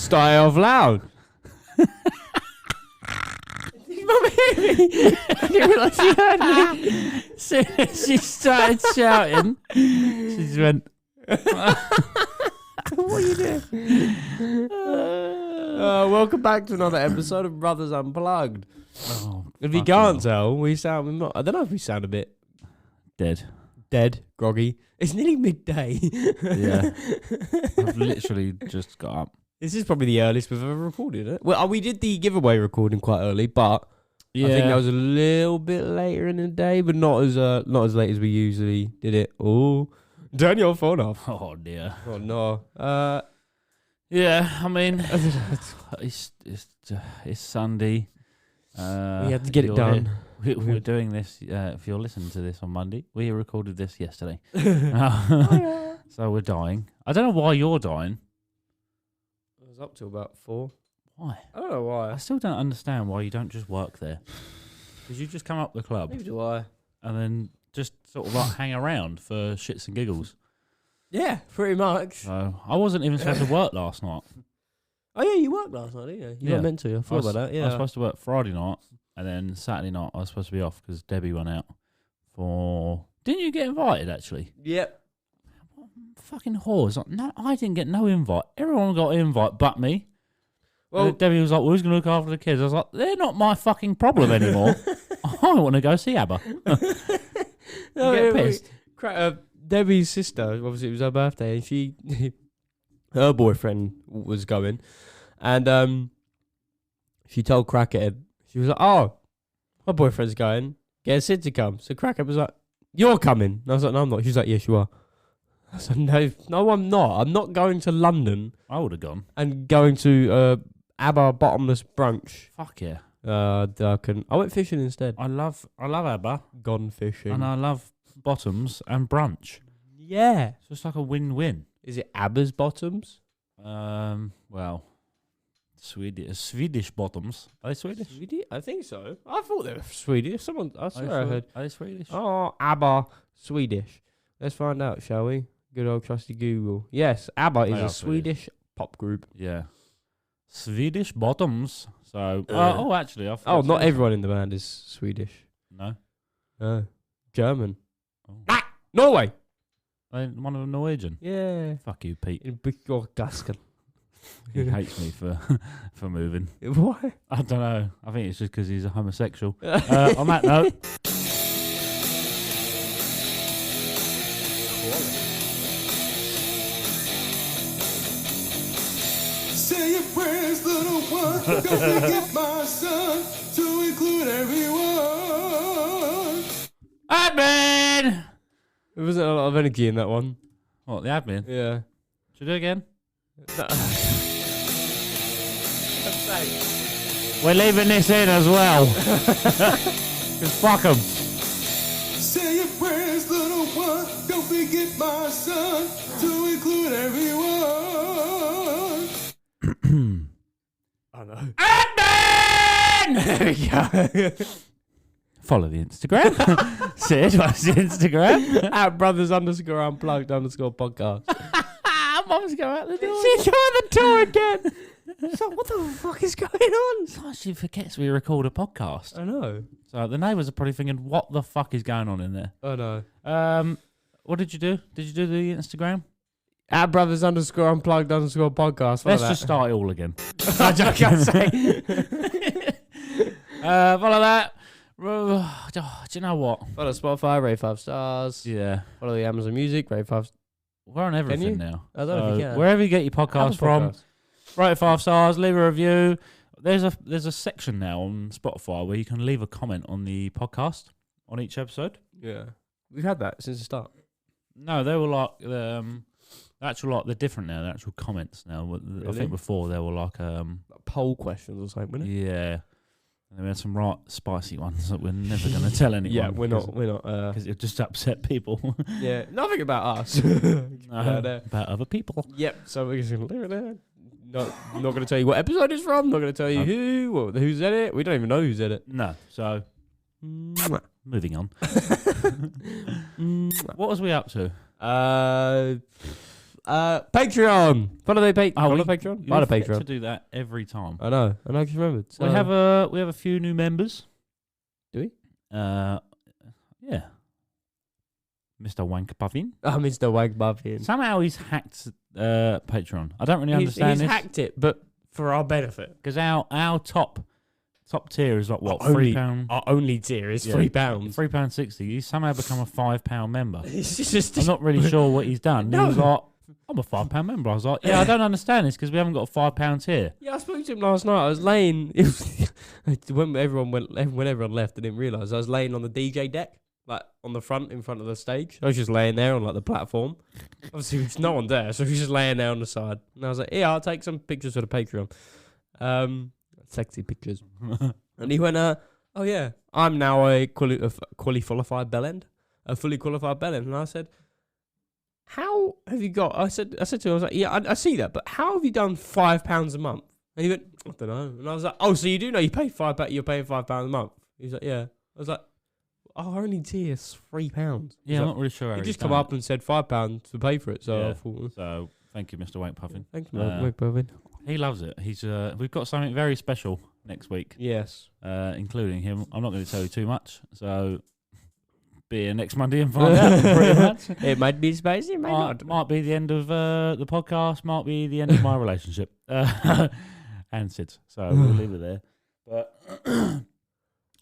started off loud. Did Mum hear me? I didn't realise she heard me. So she started shouting. She just went... What are you doing? Welcome back to another episode of Brothers Unplugged. Oh, if you can't tell, we sound... I don't know if we sound a bit... Dead, groggy. It's nearly midday. Yeah. I've literally just got up. This is probably the earliest we've ever recorded it. Well, we did the giveaway recording quite early, but I think that was a little bit later in the day, but not as late as we usually did it. Oh, turn your phone off. Oh dear. Oh no. Yeah, I mean, it's Sunday. We had to get it done. We're doing this. If you're listening to this on Monday, we recorded this yesterday. So we're dying. I don't know why you're dying. I was up till about 4. Why? I don't know why. I still don't understand why you don't just work there. Because you just come up the club. Maybe do I. And then just sort of like hang around for shits and giggles. Yeah, pretty much. So I wasn't even supposed to work last night. Oh yeah, you worked last night, didn't you? You weren't meant to. I forgot about that. Yeah. I was supposed to work Friday night, and then Saturday night I was supposed to be off because Debbie went out for... Didn't you get invited, actually? Yep. Fucking whores. Like, no, I didn't get no invite. Everyone got an invite but me. Well, Debbie was like, well, who's going to look after the kids? I was like, they're not my fucking problem anymore. I want to go see ABBA. Get pissed. Debbie's sister, obviously it was her birthday, and her boyfriend was going, and she told Crackhead, she was like, oh, my boyfriend's going, get Sid to come. So Crackhead was like, you're coming. And I was like, no, I'm not. She was like, yes, you are. I said, no, I'm not. I'm not going to London. I would have gone. And going to ABBA bottomless brunch. Fuck yeah. I went fishing instead. I love ABBA. Gone fishing. And I love bottoms and brunch. Yeah. So it's like a win-win. Is it ABBA's bottoms? Well, Swedish bottoms. Are they Swedish? I think so. I thought they were Swedish. I swear I heard. Are they Swedish? Oh, ABBA, Swedish. Let's find out, shall we? Good old trusty Google. Yes, ABBA is a Swedish pop group. Yeah. Swedish bottoms. So, actually, I thought... Oh, not everyone in the band is Swedish. No? German. Oh. Norway! One of them Norwegian? Yeah. Fuck you, Pete. In Gaskan. He hates me for moving. Why? I don't know. I think it's just because he's a homosexual. On that note... Say your prayers, little one. Don't forget my son to include everyone. Admin! There wasn't a lot of energy in that one. What, the admin? Yeah. Should we do it again? No. We're leaving this in as well. Just fuck them. Say your prayers, little one. Don't forget my son to include everyone. I know. Admin! There we go. Follow the Instagram. Sid, what's the Instagram? At Brothers_unplugged_podcast. Mum's going out the door. She's going the door again. So what the fuck is going on? It's like she forgets we record a podcast. I know. So the neighbours are probably thinking, what the fuck is going on in there? I know. What did you do? Did you do the Instagram? At Brothers_unplugged_podcast. Let's just start it all again. I'm joking. Follow that. Do you know what? Follow Spotify, rate 5 stars. Yeah. Follow the Amazon Music, rate 5 stars. We're on everything now. I don't know if you can. Wherever you get your podcast from, rate 5 stars, leave a review. There's a section now on Spotify where you can leave a comment on the podcast on each episode. Yeah. We've had that since the start. No, they were like they're different now. They're actual comments now. Really? I think before they were like poll questions or something, wasn't it? Yeah. And we had some right spicy ones that we're never going to tell anyone. Yeah, we're not. Because it'll just upset people. Yeah, nothing about us. About other people. Yep, so we're just going to leave it there. Not going to tell you what episode it's from. Not going to tell you who's in it. We don't even know who's in it. No, so moving on. What was we up to? I Patreon. Follow the Patreon. Follow Patreon. You Follow forget Patreon. to do that every time. I know. I just remembered. So. We have a few new members. Do we? Yeah. Mr. Wank Puffin. I'm Mr. Wag Buffin. Somehow he's hacked Patreon. I don't really understand He's this. hacked it, but for our benefit. Because our top tier is like what, Only- £3? Our only tier is Yeah. £3. £3.60. He's somehow become a £5 member. It's just I'm not really sure what he's done. No. He was like, I'm a £5 member. I was like, yeah, I don't understand this because we haven't got £5 here. Yeah, I spoke to him last night. I was laying when everyone left, I didn't realise I was laying on the DJ deck, like on the front, in front of the stage. I was just laying there on like the platform. Obviously, there's no one there, so he was just laying there on the side. And I was like, yeah, I'll take some pictures for the Patreon. Sexy pictures. And he went, oh yeah, I'm now a fully qualified bellend. And I said, how have you got? I said to him, I was like, yeah, I see that, but how have you done £5 a month? And he went, I don't know. And I was like, oh, so you do know you pay you're paying £5 a month? He's like, yeah. I was like, oh, our only tier is £3. Yeah, I'm not really sure how He he's just come done up and said £5 to pay for it. So Yeah. I thought, So thank you, Mr. Wank Puffin. thank you, Uh, Wag Buffin. He loves it. He's we've got something very special next week, Yes. including him. I'm not going to tell you too much, so be here next Monday and find out. Pretty much. It might be spicy, it might not. Might be the end of the podcast. Might be the end of my relationship and Sid's. So we'll leave it there. But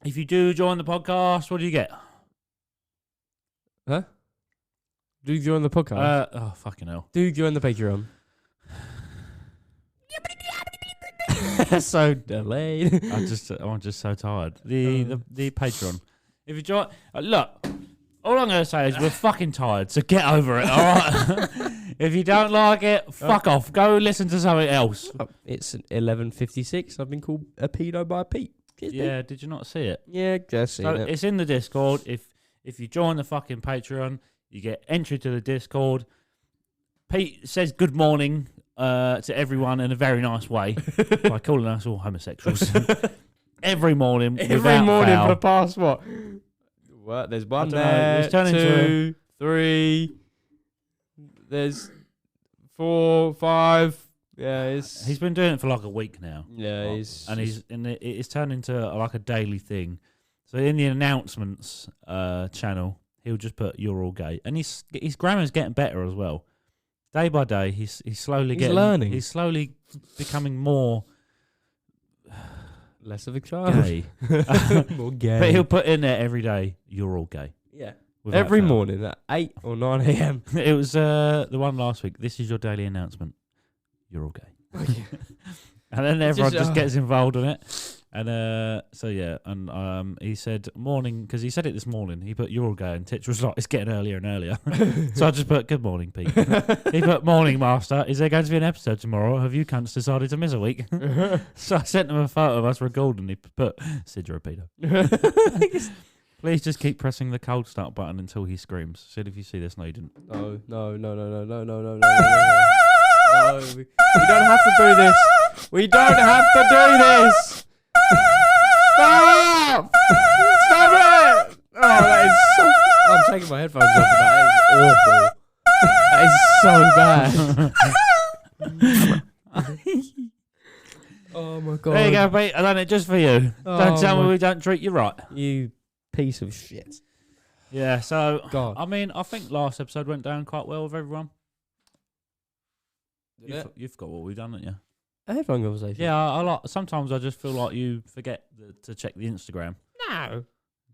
if you do join the podcast, what do you get? Huh? Do you join the podcast? Oh fucking hell! Do you join the Patreon? So delayed. I'm just so tired. The Patreon. If you join, look, all I'm gonna say is we're fucking tired, so get over it. All right. If you don't like it, fuck off. Go listen to something else. Oh, it's 11:56. I've been called a pedo by Pete. Cheers, Yeah, did you not see it? Pete. Yeah, just seen So it. it's in the Discord. If you join the fucking Patreon, you get entry to the Discord. Pete says good morning to everyone in a very nice way by calling us all homosexuals. Every morning, Every without morning fail. for the past what? What? There's one don't know, there. it's turning to 2, 3. There's 4, 5. Yeah, He's been doing it for like a week now. Yeah, It's turned into like a daily thing. So in the announcements channel, he'll just put "you're all gay," and his grammar's getting better as well. Day by day, he's learning. He's slowly becoming more less of a child. gay. More gay. But he'll put in there every day, "you're all gay." Yeah. without Every fail. morning at 8 or 9 a.m. It was the one last week. This is your daily announcement. You're all gay. And then everyone just gets involved in it. And so yeah, and he said morning, because he said it this morning. He put "you're all gay," and Titch was like, "It's getting earlier and earlier." So I just put "good morning, Pete." He put "morning, master. Is there going to be an episode tomorrow? Have you cunts decided to miss a week?" So I sent him a photo of us recording. He put "Sid, you're a pedo." Please just keep pressing the cold start button until he screams. Sid, if you see this, no, you didn't. No. We don't have to do this. We don't have to do this. Stop! Stop it! Oh, that is so... I'm taking my headphones off. That is awful. That is so bad. Oh my god. There you go, Pete. I done it just for you. Don't tell me we don't treat you right. You piece of shit. Yeah, so, God. I mean, I think last episode went down quite well with everyone. You forgot what we've done, haven't you? A headphone conversation. Yeah, I like. Sometimes I just feel like you forget to check the Instagram. No.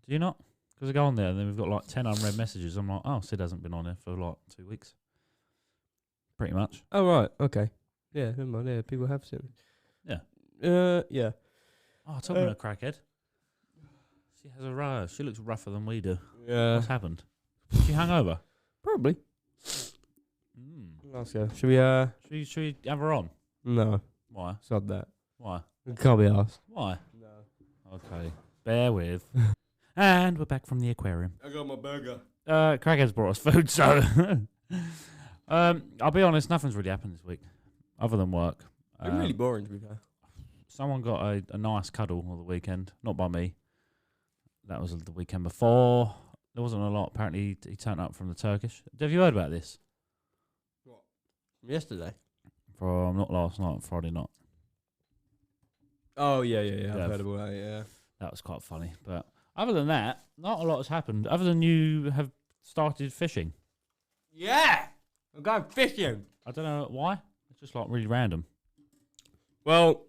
Do you not? Because I go on there and then we've got like 10 unread messages. I'm like, oh, Sid hasn't been on there for like 2 weeks. Pretty much. Oh, right. Okay. Yeah, never mind. Yeah, people have seen it. Yeah. Yeah. Oh, talking of crackhead. She has a row. She looks rougher than we do. Yeah. What's happened? Is she hungover? Probably. Mm. Let's go. Should we, Should we have her on? No. Why? Sod that. Why? Can't be asked. Why? No. Okay. Bear with. And we're back from the aquarium. I got my burger. Crackhead's brought us food, so... I'll be honest, nothing's really happened this week. Other than work. Been really boring, to be fair. Someone got a nice cuddle on the weekend. Not by me. That was the weekend before. There wasn't a lot. Apparently, he turned up from the Turkish. Have you heard about this? What? Yesterday. From not last night, Friday night. Oh, yeah. Yeah. I've heard about that, yeah. That was quite funny. But other than that, not a lot has happened. Other than you have started fishing. Yeah! I'm going fishing. I don't know why. It's just like really random. Well,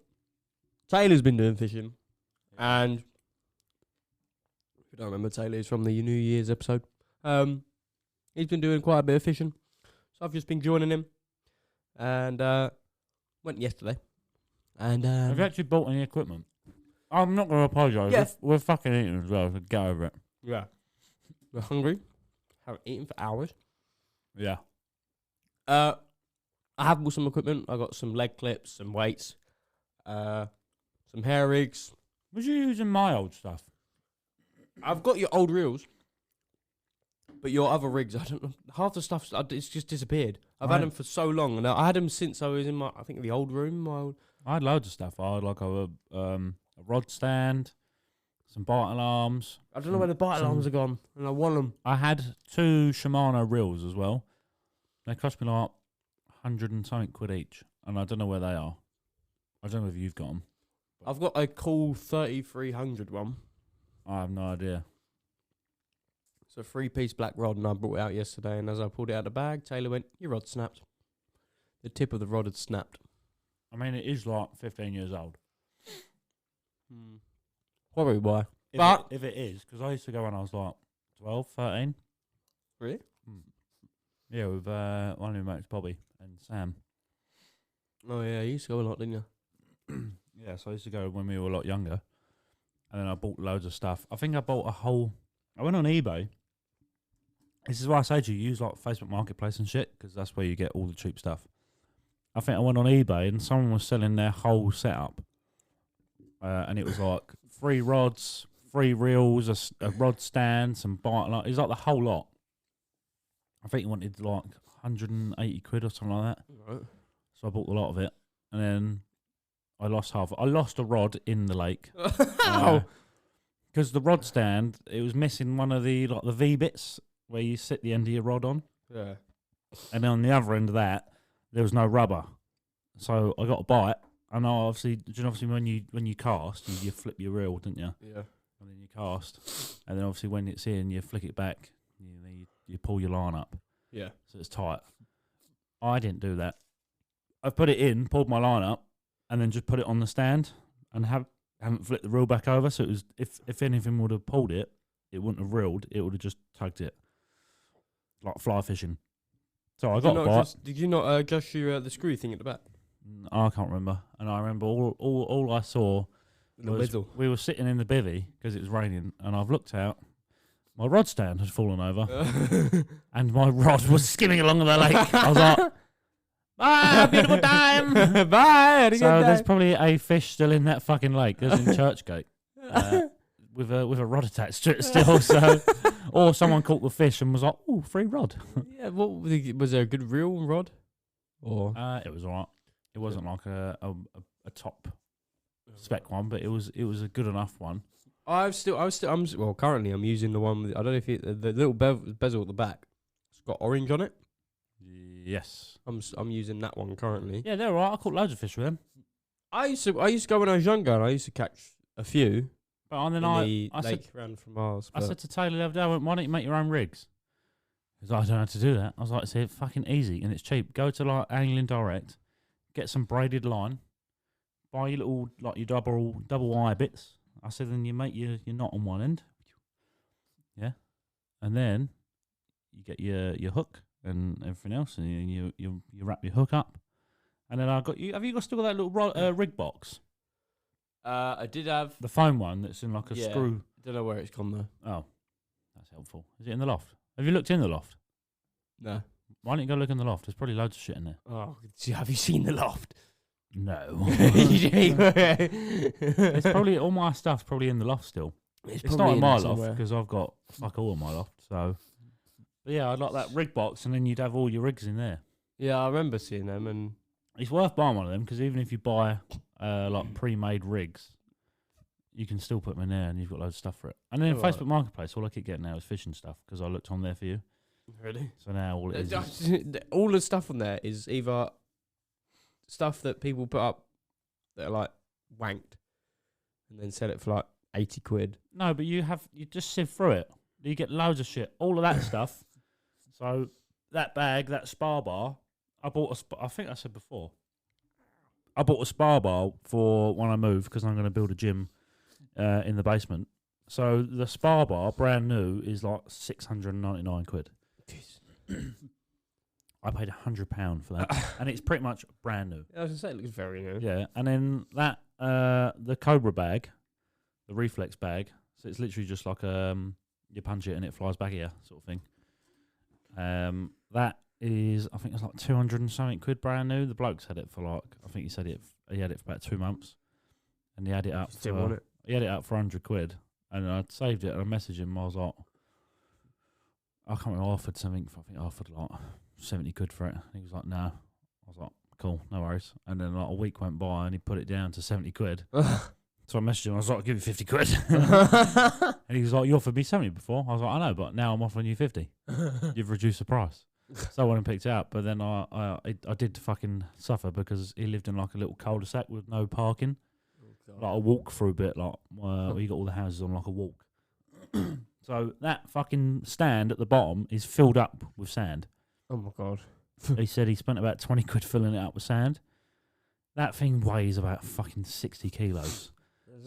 Taylor's been doing fishing. And if you don't remember, Taylor is from the New Year's episode. He's been doing quite a bit of fishing. So I've just been joining him. And went yesterday. And Have you actually bought any equipment? I'm not going to apologise. Yeah. We're fucking eating as well, so get over it. yeah. We're hungry. Haven't eaten for hours. Yeah. I have bought some equipment. I got some leg clips, some weights, some hair rigs. Was you using my old stuff? I've got your old reels, but your other rigs, I don't know. Half the stuff, it's just disappeared. I've had them for so long, and I had them since I was in I think the old room. I had loads of stuff. I had like a rod stand, some bite alarms. I don't know where the bite alarms are gone, and I want them. I had 2 Shimano reels as well. They cost me like 100 and something quid each, and I don't know where they are. I don't know if you've got them. I've got a cool 3300 one. I have no idea. It's a 3-piece black rod, and I brought it out yesterday, and as I pulled it out of the bag, Taylor went, your rod snapped. The tip of the rod had snapped. I mean, it is like 15 years old. Probably why. If it is, because I used to go when I was like 12, 13. Really? Yeah, with one of my mates, Bobby and Sam. Oh, yeah, you used to go a lot, didn't you? Yeah, so I used to go when we were a lot younger. And then I bought loads of stuff. I think I bought I went on eBay. This is why I say to you, use like Facebook Marketplace and shit, because that's where you get all the cheap stuff. I think I went on eBay and someone was selling their whole setup. And it was like 3 rods, 3 reels, a rod stand, some bite. It was like the whole lot. I think he wanted like 180 quid or something like that. Right. So I bought a lot of it. And then I lost half. I lost a rod in the lake. Because the rod stand, it was missing one of the V bits where you sit the end of your rod on. Yeah. And then on the other end of that, there was no rubber. So I got a bite. And obviously when you cast, you flip your reel, didn't you? Yeah. And then you cast. And then obviously when it's in, you flick it back. You pull your line up. Yeah. So it's tight. I didn't do that. I put it in, pulled my line up, and then just put it on the stand and haven't flipped the reel back over. So it was if anything would have pulled it, it wouldn't have reeled. It would have just tugged it. Like fly fishing. So I got a bite. Did you not adjust the screw thing at the back? I can't remember. And I remember all I saw was we were sitting in the bivvy because it was raining, and I've looked out. My rod stand had fallen over, and my rod was skimming along the lake. I was like, bye, beautiful time. Bye. So there's probably a fish still in that fucking lake. There's in Churchgate with a rod attached to it still. So, or someone caught the fish and was like, "Ooh, free rod." Yeah. Was there a good reel rod? Or it was alright. It wasn't like a top spec one, but it was a good enough one. Currently I'm using the one with, I don't know if the little bezel at the back. It's got orange on it. Yes. I'm using that one currently. Yeah, they're alright. I caught loads of fish with them. I used to go when I was younger, and I used to catch a few. But and then I said around from Mars. I said to Taylor the other day, I went, "Why don't you make your own rigs?" Because I don't know how to do that. I was like, "It's fucking easy and it's cheap. Go to like Angling Direct, get some braided line, buy your little your double eye bits." I said, then you make your knot on one end, yeah, and then you get your hook and everything else, and you wrap your hook up, and then I got you. Have you still got that little rig box? I did have the foam one that's in like a screw. Don't know where it's gone though. Oh, that's helpful. Is it in the loft? Have you looked in the loft? No. Why don't you go look in the loft? There's probably loads of shit in there. Oh, have you seen the loft? No. It's probably all my stuff's probably in the loft still. It's not in my loft because I've got fuck all in my loft. So, but yeah, I'd like that rig box, and then you'd have all your rigs in there. Yeah, I remember seeing them, and it's worth buying one of them because even if you buy pre-made rigs, you can still put them in there, and you've got loads of stuff for it. And then Facebook Marketplace, all I keep getting now is fishing stuff because I looked on there for you. Really? So now all it is All the stuff on there is either stuff that people put up that are like wanked and then sell it for like 80 quid. no, but you just sieve through it. You get loads of shit, all of that stuff. So that bag, that spar bar, I bought I think I said before. I bought a spar bar for when I move because I'm going to build a gym in the basement. So the spar bar, brand new, is like 699 quid. I paid £100 for that, and it's pretty much brand new. I was gonna say it looks very new. Yeah, and then that the Cobra bag, the reflex bag. So it's literally just like you punch it and it flies back here, sort of thing. That is, I think it's like 200 and something quid brand new. The bloke's had it for like, I think he had it for about 2 months, and he had it up. Still want it? He had it up for 100 quid, and I'd saved it, and I messaged him. I was like, I can't remember, I offered something. I think I offered like 70 quid for it. And he was like, no. I was like, cool, no worries. And then like a week went by, and he put it down to 70 quid. So I messaged him. I was like, I'll give you 50 quid. And he was like, you offered me 70 before. I was like, I know, but now I'm offering you 50. You've reduced the price. So I went and picked it up. But then I did fucking suffer because he lived in like a little cul-de-sac with no parking. Like a walk through bit, like where you got all the houses on like a walk. So that fucking stand at the bottom is filled up with sand. Oh my God. He said he spent about 20 quid filling it up with sand. That thing weighs about fucking 60 kilos.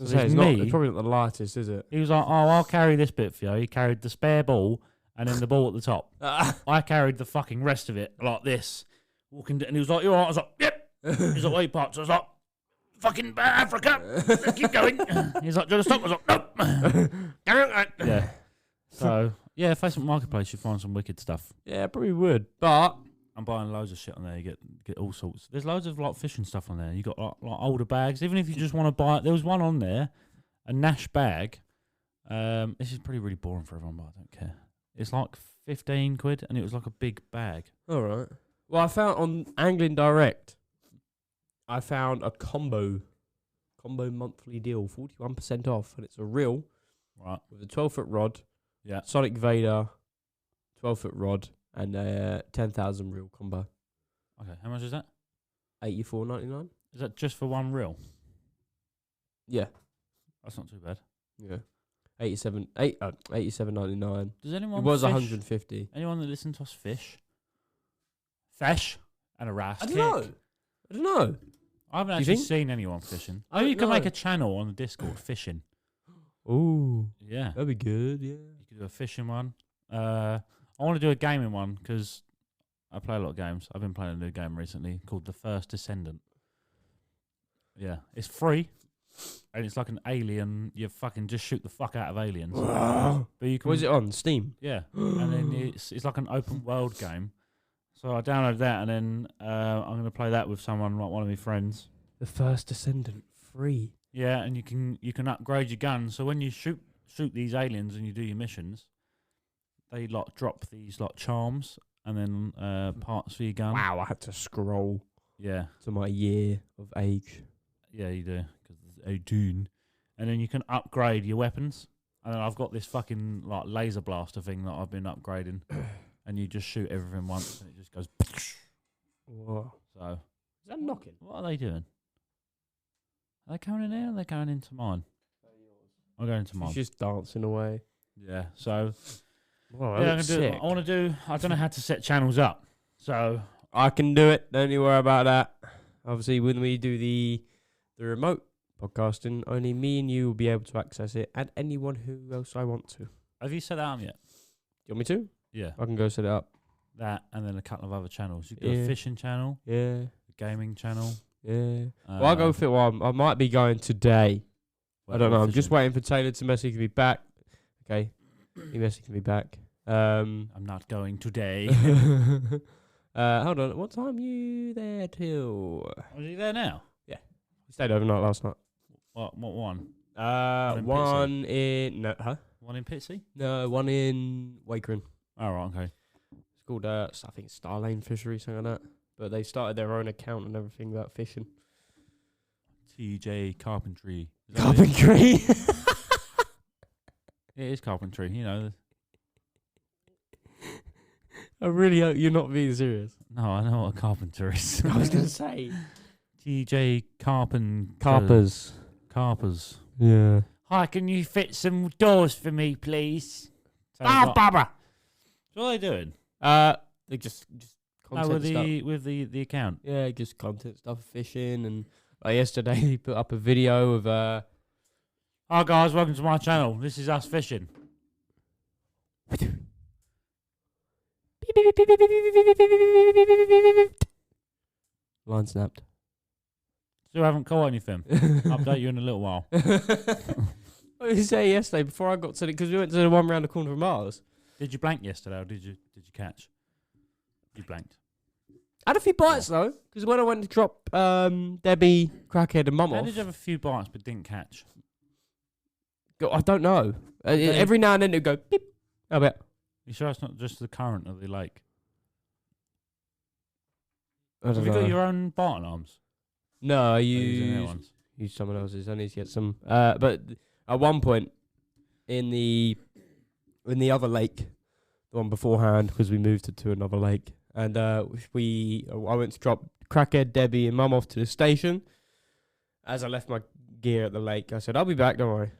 So it's probably not the lightest, is it? He was like, oh, I'll carry this bit for you. He carried the spare ball and then the ball at the top. I carried the fucking rest of it like this. Walking, and he was like, you all right? I was like, yep. He's like, what parts? I was like, fucking Africa. Keep going. He's like, do you want to stop? I was like, nope. Carry on. Yeah. So, yeah, Facebook Marketplace, you find some wicked stuff. Yeah, probably would. But I'm buying loads of shit on there. You get all sorts. There's loads of like fishing stuff on there. You got like older bags. Even if you just want to buy it, there was one on there, a Nash bag. This is pretty really boring for everyone, but I don't care. It's like 15 quid, and it was like a big bag. All right. Well, I found on Angling Direct, I found a combo monthly deal, 41% off, and it's a reel, right, with a 12-foot rod, yeah, Sonic Vader, 12-foot rod, and a 10,000 reel combo. Okay, how much is that? $84.99. Is that just for one reel? Yeah, that's not too bad. Yeah, $87.99. Does anyone? It was fish? 150. Anyone that listens to us fish? Fish and a ras. I don't know. I haven't actually seen anyone fishing. Oh, you can make a channel on the Discord fishing. Ooh, yeah, that'd be good. Yeah, you could do a fishing one. I want to do a gaming one because I play a lot of games. I've been playing a new game recently called The First Descendant. Yeah, it's free, and it's like an alien. You fucking just shoot the fuck out of aliens. But you can. What is it on Steam? Yeah, and then it's like an open world game. So I downloaded that, and then I'm gonna play that with someone, like one of my friends. The First Descendant, free. Yeah, and you can upgrade your gun. So when you shoot these aliens and you do your missions, they like drop these like charms and then parts for your gun. Wow, I had to scroll. Yeah, to my year of age. Yeah, you do because it's 18, and then you can upgrade your weapons. And then I've got this fucking like laser blaster thing that I've been upgrading, and you just shoot everything once and it just goes. Whoa. So is that knocking? What are they doing? Are they coming in there? Or are they going into mine? I'm going into mine. She's just dancing away. Yeah. So. Wow, yeah, I want to do. I don't know how to set channels up, so I can do it. Don't you worry about that. Obviously, when we do the remote podcasting, only me and you will be able to access it, and anyone who else I want to. Have you set that up yet? Do you want me to? Yeah, I can go set it up. That and then a couple of other channels. You can do a fishing channel. Yeah. A gaming channel. Yeah. Well, I'll go fit one. I might be going today. I don't know. I'm just waiting for Taylor to message me back. Okay. He messaged me back. I'm not going today. Hold on. What time you there till? Was you there now? Yeah. We stayed overnight last night. What one? One in no, huh? One in Pitsea? No, one in Wakering. Oh, right, okay. It's called I think Star Lane Fishery, something like that. But they started their own account and everything about fishing. TJ Carpentry. Carpentry. It is carpentry, you know. I really hope you're not being serious. No, I know what a carpenter is. I was going to say. TJ Carpers. Carpers. Yeah. Hi, can you fit some doors for me, please? Barbara. So what are they doing? They just content with the account. Yeah, just content stuff, fishing, and yesterday he put up a video of Hi guys, welcome to my channel. This is us fishing. Line snapped. Still haven't caught anything. Update you in a little while. What did you say yesterday before I got to it? Because we went to the one round the corner from Mars. Did you blank yesterday or did you catch? You blanked. I had a few bites though, because when I went to drop Debbie, Crackhead, and Mum How off, did you have a few bites but didn't catch? I don't know. Every now and then it'd go beep. How about? You sure it's not just the current of the lake? I don't Have know. you got your own barton arms? No, I Using their use ones? someone else's. I need to get some. But at one point in the other lake, the one beforehand, because we moved it to another lake, and I went to drop Crackhead, Debbie, and Mum off to the station. As I left my gear at the lake, I said, "I'll be back, don't worry."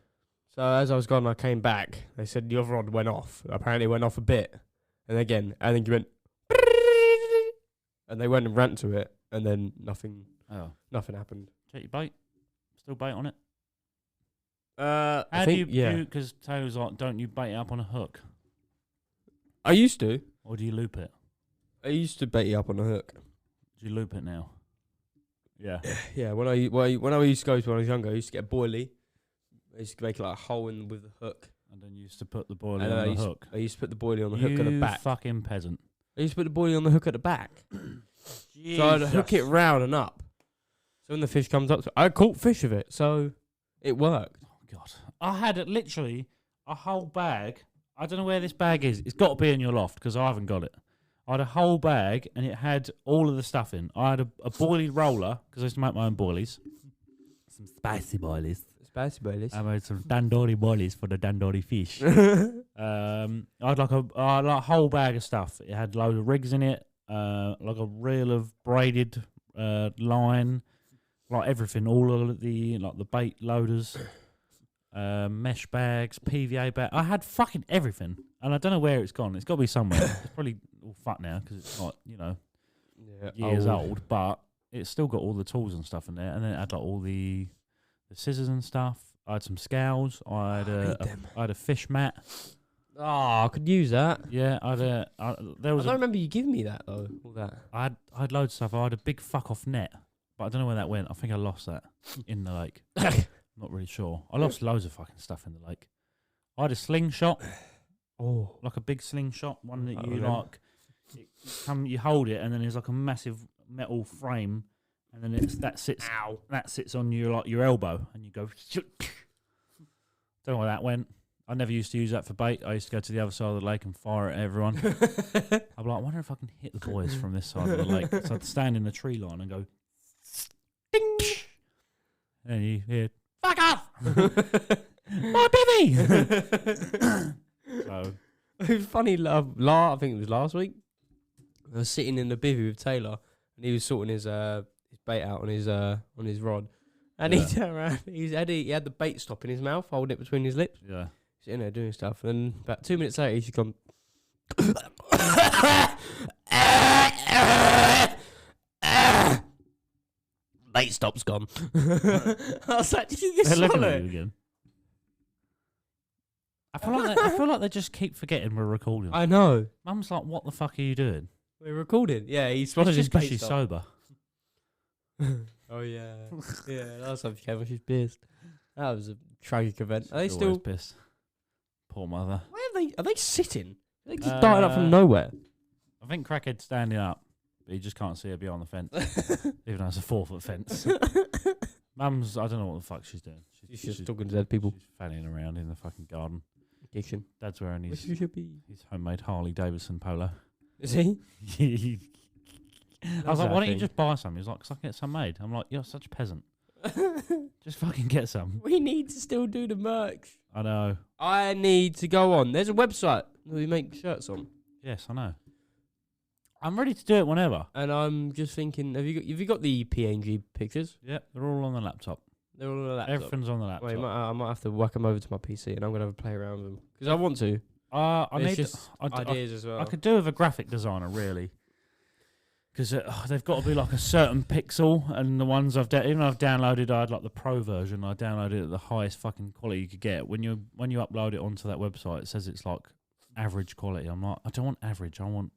So as I was gone, I came back. They said the other rod went off. Apparently, it went off a bit, and again, I think you went, and they went and ran to it, and then nothing happened. Check your bait. Still bait on it. I How think, do you? Because Taylor's like, don't you bait it up on a hook, I used to. or do you loop it? I used to bait it up on a hook. Do you loop it now? Yeah. Yeah, when I used to go to when I was younger, I used to get a boilie. I used to make like a hole in with the hook. And then you used to put the boilie And on the hook. I used to put the boilie on the hook at the back. Fucking peasant. I used to put the boilie on the hook at the back. So I'd hook it round and up. So when the fish comes up, I caught fish with it, so it worked. Oh God, I had literally a whole bag. I don't know where this bag is. It's got to be in your loft because I haven't got it. I had a whole bag and it had all of the stuff in. I had a boilie roller because I used to make my own boilies. Some spicy boilies. Spicy boilies. I made some dandori boilies for the dandori fish. I had like a whole bag of stuff. It had loads of rigs in it, like a reel of braided line, like everything. All of the bait loaders, mesh bags, PVA bag. I had fucking everything, and I don't know where it's gone. It's got to be somewhere. It's probably all fucked now because it's not, years old, but it's still got all the tools and stuff in there. And then it had like all the scissors and stuff. I had some scales. I had a fish mat. Oh, I could use that. Yeah, I don't remember you giving me that though. All that. I had loads of stuff. I had a big fuck off net, but I don't know where that went. I think I lost that in the lake. Not really sure. I lost loads of fucking stuff in the lake. I had a slingshot. Oh, like a big slingshot, one that you like. You hold it, and then there's like a massive metal frame, and then that sits on your elbow, and you go. Don't know where that went. I never used to use that for bait. I used to go to the other side of the lake and fire at everyone. I'm like, I wonder if I can hit the boys from this side of the lake. So I'd stand in the tree line and go, ding, and you hear, fuck off, my bivvy. So it was funny. I think it was last week. I was sitting in the bivvy with Taylor, and he was sorting his bait out on his rod, and he turned around. He had the bait stop in his mouth, holding it between his lips. Yeah. Sitting there doing stuff, and then about 2 minutes later, he's gone. Bait stop's gone. I was like, did you get They're looking swallow at it? you again. I feel like they just keep forgetting we're recording. I know. Mum's like, "What the fuck are you doing?" We're recording. Yeah, he It's swallowed his just because bait she's stop. sober. Oh yeah, yeah. Last time she came, she's pissed. That was a tragic event. Are they She's still? always pissed? Poor mother. Where are they? Are they sitting? Are they just dying up from nowhere? I think Crackhead's standing up, but you just can't see her beyond the fence, even though it's a 4-foot fence. Mum's, I don't know what the fuck she's doing. She's just talking to dead people. She's fanning around in the fucking garden. Kitchen. Dad's wearing his should be. homemade Harley Davidson polo. Is he? I was like, why don't you just buy some? He's like, because I can get some made. I'm like, you're such a peasant. Just fucking get some. We need to still do the merch. I know. I need to go on. There's a website that we make shirts on. Yes, I know. I'm ready to do it whenever. And I'm just thinking, have you got the PNG pictures? Yeah, they're all on the laptop. They're all on the laptop. Everything's on the laptop. Wait, I might have to whack them over to my PC, and I'm gonna have a play around with them because I want to. I need just ideas as well. I could do with a graphic designer, really. Because they've got to be like a certain pixel, and the ones even though I've downloaded, I had like the pro version. I downloaded it at the highest fucking quality you could get. When you upload it onto that website, it says it's like average quality. I'm like, I don't want average. I want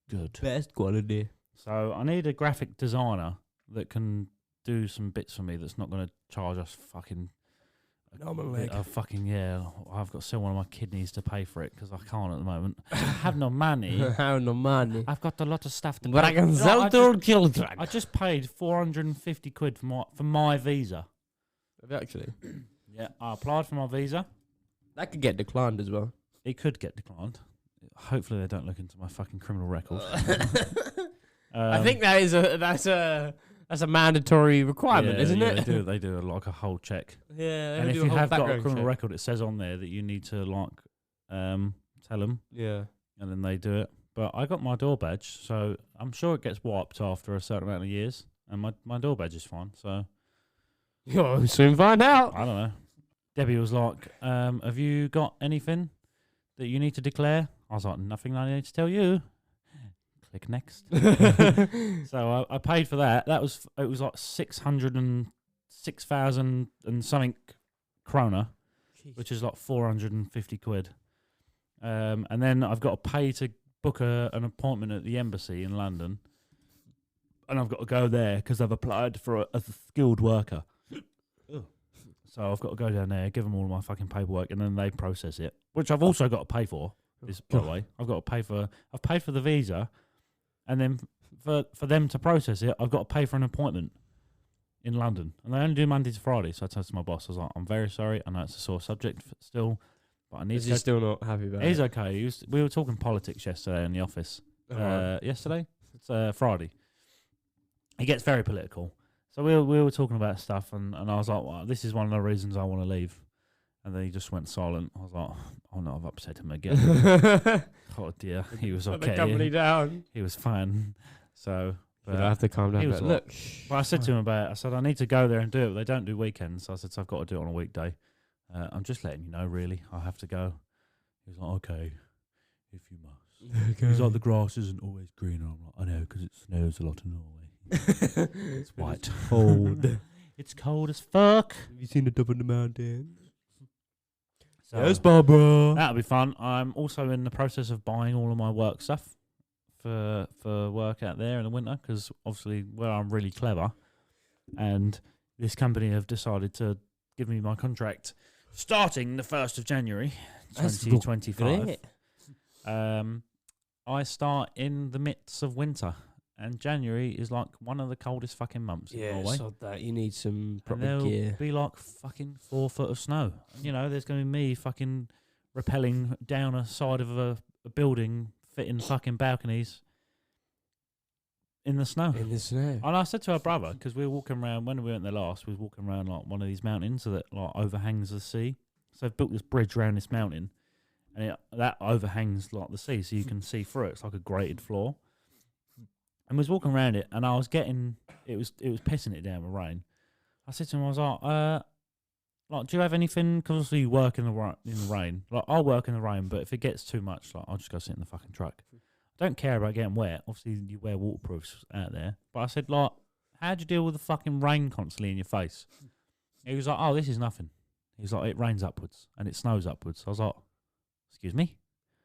good, best quality. So I need a graphic designer that can do some bits for me. That's not going to charge us fucking. I've got to sell one of my kidneys to pay for it because I can't at the moment. I have no money. No money. I've got a lot of stuff to pay. But I can sell to children. I just paid 450 quid for my visa. Actually, yeah, I applied for my visa. That could get declined as well. It could get declined. Hopefully they don't look into my fucking criminal record. I think that's a mandatory requirement, isn't it? They do like a whole check. Yeah, and if you have got a criminal record, it says on there that you need to tell them. Yeah, and then they do it. But I got my door badge, so I'm sure it gets wiped after a certain amount of years, and my door badge is fine. So you'll soon find out. I don't know. Debbie was like, "Have you got anything that you need to declare?" I was like, "Nothing I need to tell you." Click next. So I paid for that. It was like 606,000 and something kroner, which is like 450 quid. And then I've got to pay to book an appointment at the embassy in London, and I've got to go there because I've applied for a skilled worker. So I've got to go down there, give them all my fucking paperwork, and then they process it, which I've also got to pay for. By the way, I've paid for the visa. And then for them to process it, I've got to pay for an appointment in London. And they only do Monday to Friday. So I told to my boss, I was like, I'm very sorry. I know it's a sore subject still, but I need to... He's still not happy about it? He's okay. We were talking politics yesterday in the office. Yesterday? It's Friday. He gets very political. So we were talking about stuff, and I was like, well, this is one of the reasons I want to leave. And then he just went silent. I was like, oh no, I've upset him again. Oh dear, he was okay. The company down. He was fine. So I have to calm down. He was look, but I said to him about it. I said I need to go there and do it. They don't do weekends. So I said, so I've got to do it on a weekday. I'm just letting you know, really. I have to go. He was like, okay, if you must. Okay. He's like, the grass isn't always greener. I'm like, I know, because it snows a lot in Norway. It's white. It's cold. It's cold as fuck. Have you seen the top of the mountains? So yes, Barbara. That'll be fun. I'm also in the process of buying all of my work stuff for work out there in the winter, because obviously, well, I'm really clever, and this company have decided to give me my contract starting the 1st of January 2025. I start in the midst of winter, and January is like one of the coldest fucking months in Norway. Yeah, that you need some proper there'll gear. Be like fucking 4 foot of snow. You know, there's going to be me fucking rappelling down a side of a building, fitting fucking balconies in the snow. In the snow. And I said to her brother, because we were walking around, when we went there last, we were walking around like one of these mountains that like overhangs the sea. So they've built this bridge around this mountain, and that overhangs like the sea, so you can see through it. It's like a grated floor. And we was walking around it, and I was getting it was pissing it down with rain. I said to him, I was like, do you have anything? Because obviously you work in the rain. Like, I'll work in the rain, but if it gets too much, like, I'll just go sit in the fucking truck. I don't care about getting wet. Obviously, you wear waterproofs out there. But I said, like, how'd you deal with the fucking rain constantly in your face? He was like, oh, this is nothing. He was like, it rains upwards and it snows upwards. I was like, excuse me?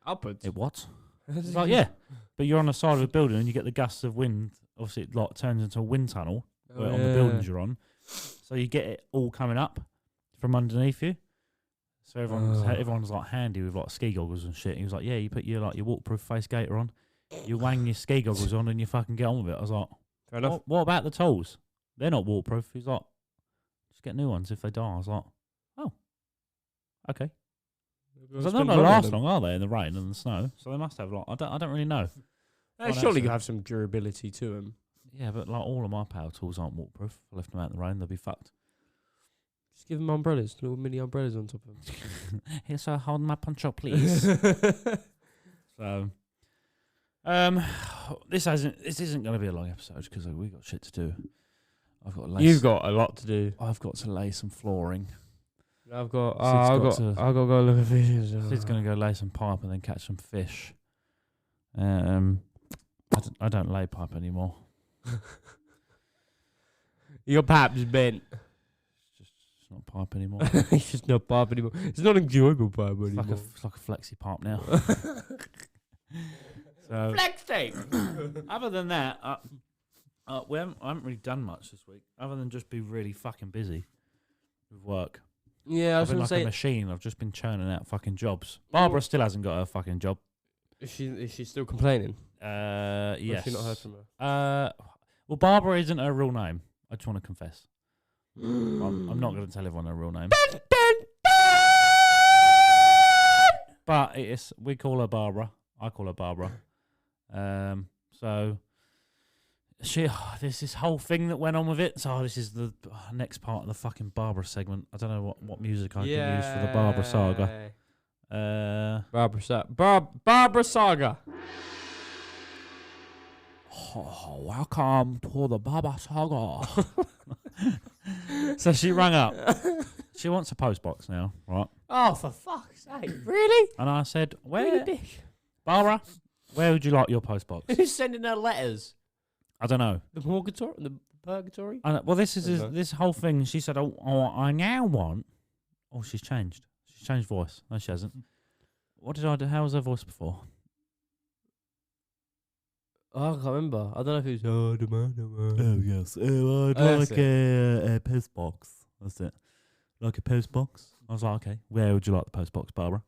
Upwards? It what? I was like, yeah. But you're on the side of a building and you get the gusts of wind. Obviously, it like turns into a wind tunnel on the buildings you're on. So you get it all coming up from underneath you. So everyone's like handy with like ski goggles and shit. He was like, yeah, you put your waterproof face gaiter on, you wang your ski goggles on, and you fucking get on with it. I was like, fair enough. What about the tools? They're not waterproof. He's like, just get new ones if they die. I was like, oh, okay. So they're not last long, are they, in the rain and the snow? So they must have I don't really know. Surely you have some durability to them. Yeah, but like all of my power tools aren't waterproof. If I left them out in the rain, they'll be fucked. Just give them umbrellas, little mini umbrellas on top of them. Here, sir, hold my poncho, please. So, This isn't going to be a long episode because we got shit to do. You've got a lot to do. I've got to lay some flooring. I've got to go look at fishes. Sid's going to go lay some pipe and then catch some fish. I don't lay pipe anymore. Your pipe's bent. It's not pipe anymore. It's just not pipe anymore. It's not enjoyable pipe anymore. It's like a flexi pipe now. So, flex tape. Other than that, I haven't really done much this week, other than just be really fucking busy with work. Yeah, I was I've been going like to say. a machine. I've just been churning out fucking jobs. Barbara still hasn't got her fucking job. Is she still complaining? Yes. Or have you not heard from her? Well, Barbara isn't her real name. I just want to confess. I'm not going to tell everyone her real name. But we call her Barbara. I call her Barbara. So there's this whole thing that went on with it. So this is the next part of the fucking Barbara segment. I don't know what music I can use for the Barbara saga. Barbara saga. Oh, welcome to the Barbara saga. So she rang up. She wants a postbox now, right? Oh, for fuck's sake! Really? And I said, Really, bitch? Barbara, where would you like your postbox? Who's sending her letters? I don't know. The purgatory? Well, this is Okay. this whole thing. She said, "Oh, I now want." Oh, she's changed. She's changed voice. No, she hasn't. What did I do? How was her voice before? Oh, I can't remember. I don't know if it was. Oh, the man. Oh yes. Oh, I'd that's like a postbox. That's it. Like a postbox. I was like, okay. Where would you like the postbox, Barbara?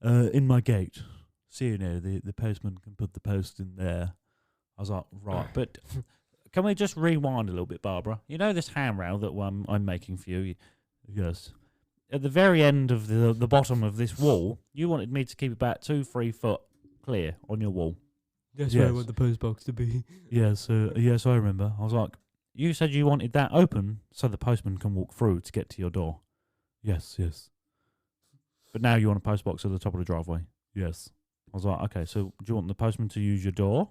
In my gate. So you know, the postman can put the post in there. I was like, right, but can we just rewind a little bit, Barbara? You know this handrail that I'm making for you? Yes. At the very end of the bottom of this wall, you wanted me to keep about 2-3 foot clear on your wall. That's Yes. where I want the postbox to be. Yes, yes, I remember. I was like, you said you wanted that open so the postman can walk through to get to your door. Yes, yes. But now you want a postbox at the top of the driveway. Yes. I was like, okay, so do you want the postman to use your door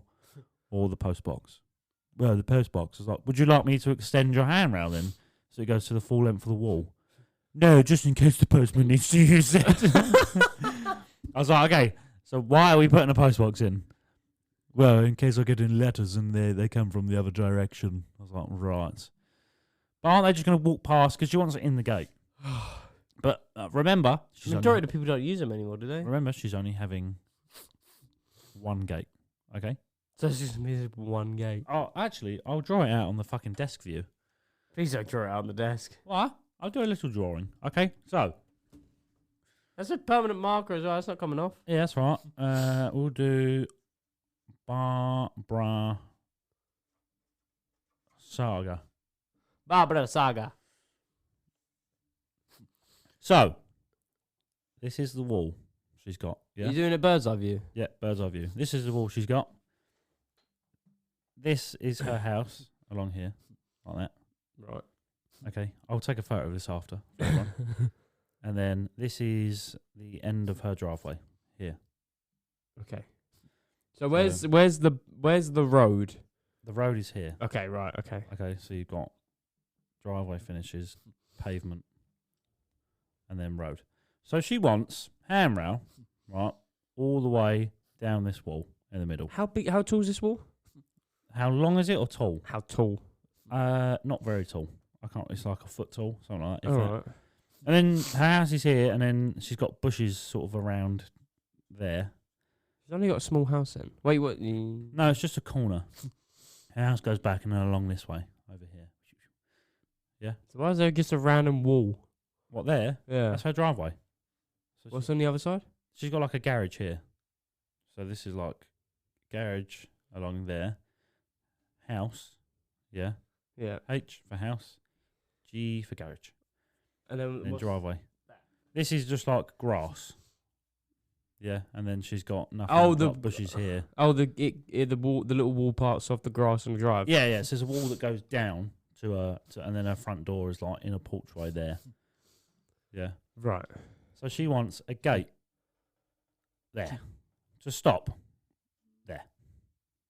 or the postbox? Well, the postbox. I was like, would you like me to extend your handrail then so it goes to the full length of the wall? No, just in case the postman needs to use it. I was like, okay, so why are we putting a postbox in? Well, in case I get in letters and they come from the other direction. I was like, right. But aren't they just going to walk past because she wants it in the gate? But remember, The majority of people don't use them anymore, do they? remember, she's only having one gate. Okay. So it's just one gate. Oh, actually, I'll draw it out on the fucking desk view. Please don't draw it out on the desk. What? I'll do a little drawing. Okay. So That's a permanent marker as well. That's not coming off. yeah, that's right. We'll do Barbara saga. Barbara saga. So this is the wall she's got. Yeah. You doing a bird's eye view? Yeah, bird's eye view. This is the wall she's got. This is her house along here, like that. Right. Okay, I'll take a photo of this after. for everyone. And then this is the end of her driveway here. Okay. So where's the road? The road is here. Okay, right, okay. Okay, so you've got driveway finishes, pavement, and then road. So she wants handrail, right, all the way down this wall in the middle. How tall is this wall? How long is it or tall? How tall? Not very tall. I can't. It's like a foot tall, something like that. if that. Alright. And then her house is here, and then she's got bushes sort of around there. She's only got a small house then. Wait, what? No, it's just a corner. Her house goes back and then along this way, over here. So why is there just a random wall? What, there? Yeah. That's her driveway. So What's on the other side? she's got like a garage here. So this is like garage along there. House. Yeah. Yeah. H for house. G for garage. And then And what's driveway. This is just like grass. Yeah, and then she's got nothing. Oh, but the bushes here. Oh, the wall, the little wall parts off the grass on the drive. Yeah, yeah. So there's a wall that goes down to and then her front door is like in a porchway there. Yeah. Right. So she wants a gate there to stop there.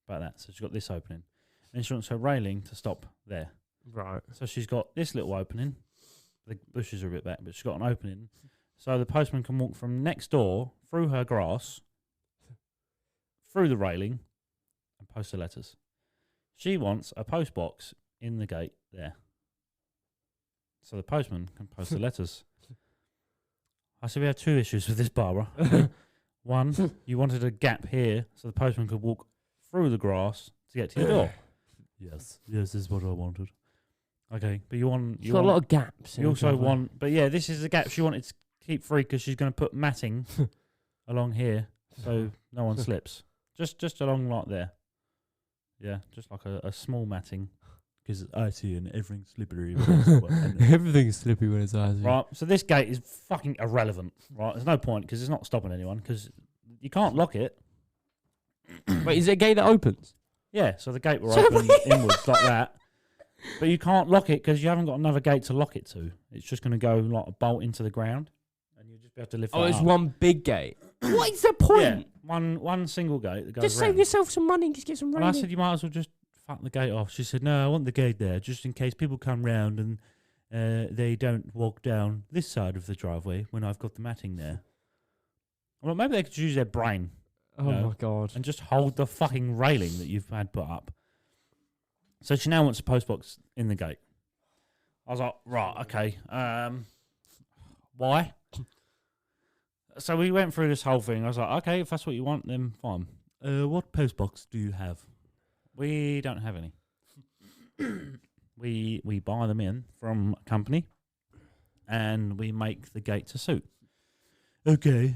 about that. So she's got this opening. And she wants her railing to stop there. Right. So she's got this little opening. The bushes are a bit back, but she's got an opening. So the postman can walk from next door, through her grass, through the railing, and post the letters. She wants a post box in the gate there. So the postman can post the letters. I said we have two issues with this, Barbara. One, you wanted a gap here so the postman could walk through the grass to get to your door. Yes, this is what I wanted. Okay, but you got a lot of gaps. You also want, but yeah, this is the gap she wanted to keep free because she's going to put matting along here so no one slips. Just along like there. Yeah, just like a small matting. Because it's icy and everything's slippery. Everything's slippy when it's icy. Right, so this gate is fucking irrelevant, right? There's no point because it's not stopping anyone because you can't lock it. Wait, is it a gate that opens? Yeah, so the gate will open inwards like that. But you can't lock it because you haven't got another gate to lock it to. It's just going to go like a bolt into the ground and you'll just be able to lift it up. Oh, it's one big gate. What is the point? Yeah, one single gate that goes just round. save yourself some money and just get some And rain. I said, you might as well just fuck the gate off. She said, no, I want the gate there just in case people come round and they don't walk down this side of the driveway when I've got the matting there. Well, maybe they could use their brain. Oh my God. And just hold the fucking railing that you've had put up. So she now wants a post box in the gate. I was like, right, okay. Why? So we went through this whole thing. I was like, okay, if that's what you want, then fine. What post box do you have? We don't have any. We buy them in from a company, and we make the gate to suit. Okay.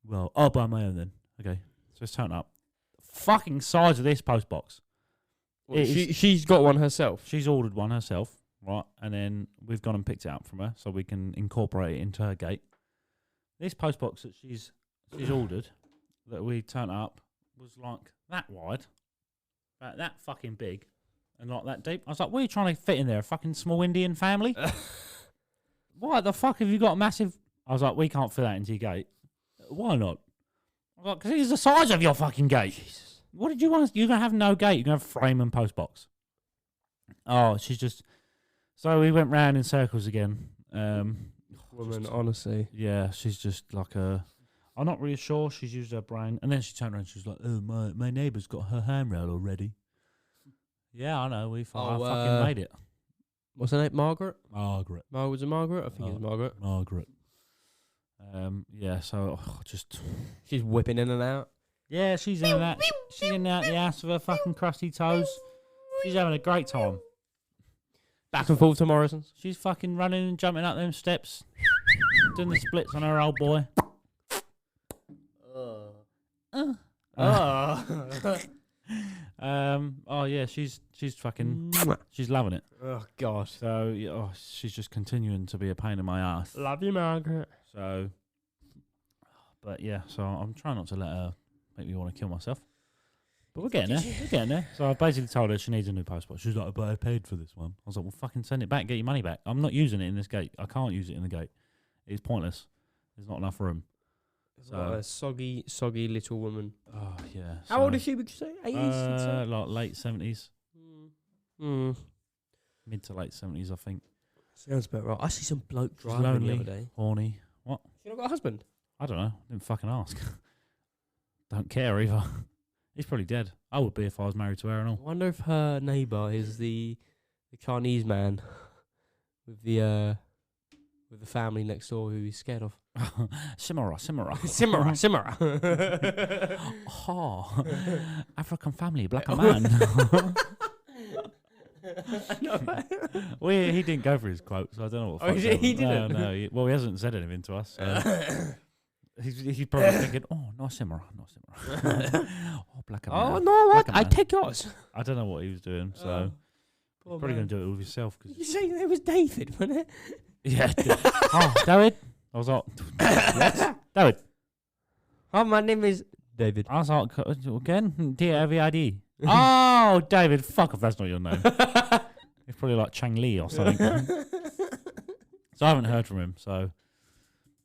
Well, I'll buy my own then. Okay. So let's turn up. Fucking size of this post box. Well, she's got one herself. She's ordered one herself, right? And then we've gone and picked it up from her so we can incorporate it into her gate. This post box that she's ordered that we turned up was like that wide, about that fucking big, and like that deep. I was like, what are you trying to fit in there? A fucking small Indian family? Why the fuck have you got a massive... I was like, we can't fit that into your gate. Why not? I was like, because it's the size of your fucking gate. Jesus. What did you want? You're going to have no gate. You're going to have frame and post box. Oh, she's just... So we went round in circles again. Woman, honestly. Yeah, she's just like a... I'm not really sure. She's used her brain. And then she turned around and she was like, oh, my neighbour's got her handrail already. Yeah, I know. I fucking made it. What's her name? Margaret? Margaret. Was it Margaret? I think it's Margaret. Margaret. Yeah, so just... She's whipping in and out. Yeah, she's in that. She's in out the ass of her fucking crusty toes. She's having a great time. Back and forth to Morrison's. She's fucking running and jumping up them steps. Doing the splits on her old boy. Oh yeah, she's fucking she's loving it. Oh gosh. So yeah, she's just continuing to be a pain in my ass. Love you, Margaret. So, but yeah, so I'm trying not to let her make me want to kill myself. But we're getting there. We're getting there. So I basically told her she needs a new post box. She's like, but I paid for this one. I was like, well, fucking send it back, get your money back. I'm not using it in this gate. I can't use it in the gate. It's pointless. There's not enough room. So like a soggy little woman. Oh yeah. How old is she? Would you say 80s? Like late 70s. Mid to late 70s, I think. Sounds about right. I see some bloke driving lonely, the other day. Horny. What? She not got a husband? I don't know. Didn't fucking ask. Don't care either. He's probably dead. I would be if I was married to her and all. I wonder if her neighbour is the Chinese man with the family next door who he's scared of. Simera. Simera. Oh, African family, black man. Well, he didn't go for his quote, so I don't know what. He didn't. No. He hasn't said anything to us. So. He's probably thinking, oh, no Simera. Oh, black man. Oh no, I take yours. I don't know what he was doing, so you're probably going to do it with yourself. You say it was David, wasn't it? Yeah. Oh, David. I was like, what? David. Oh, my name is David. I was like, again? D-A-V-I-D. Oh, David. Fuck if that's not your name. It's probably like Chang Li or something. So I haven't heard from him, so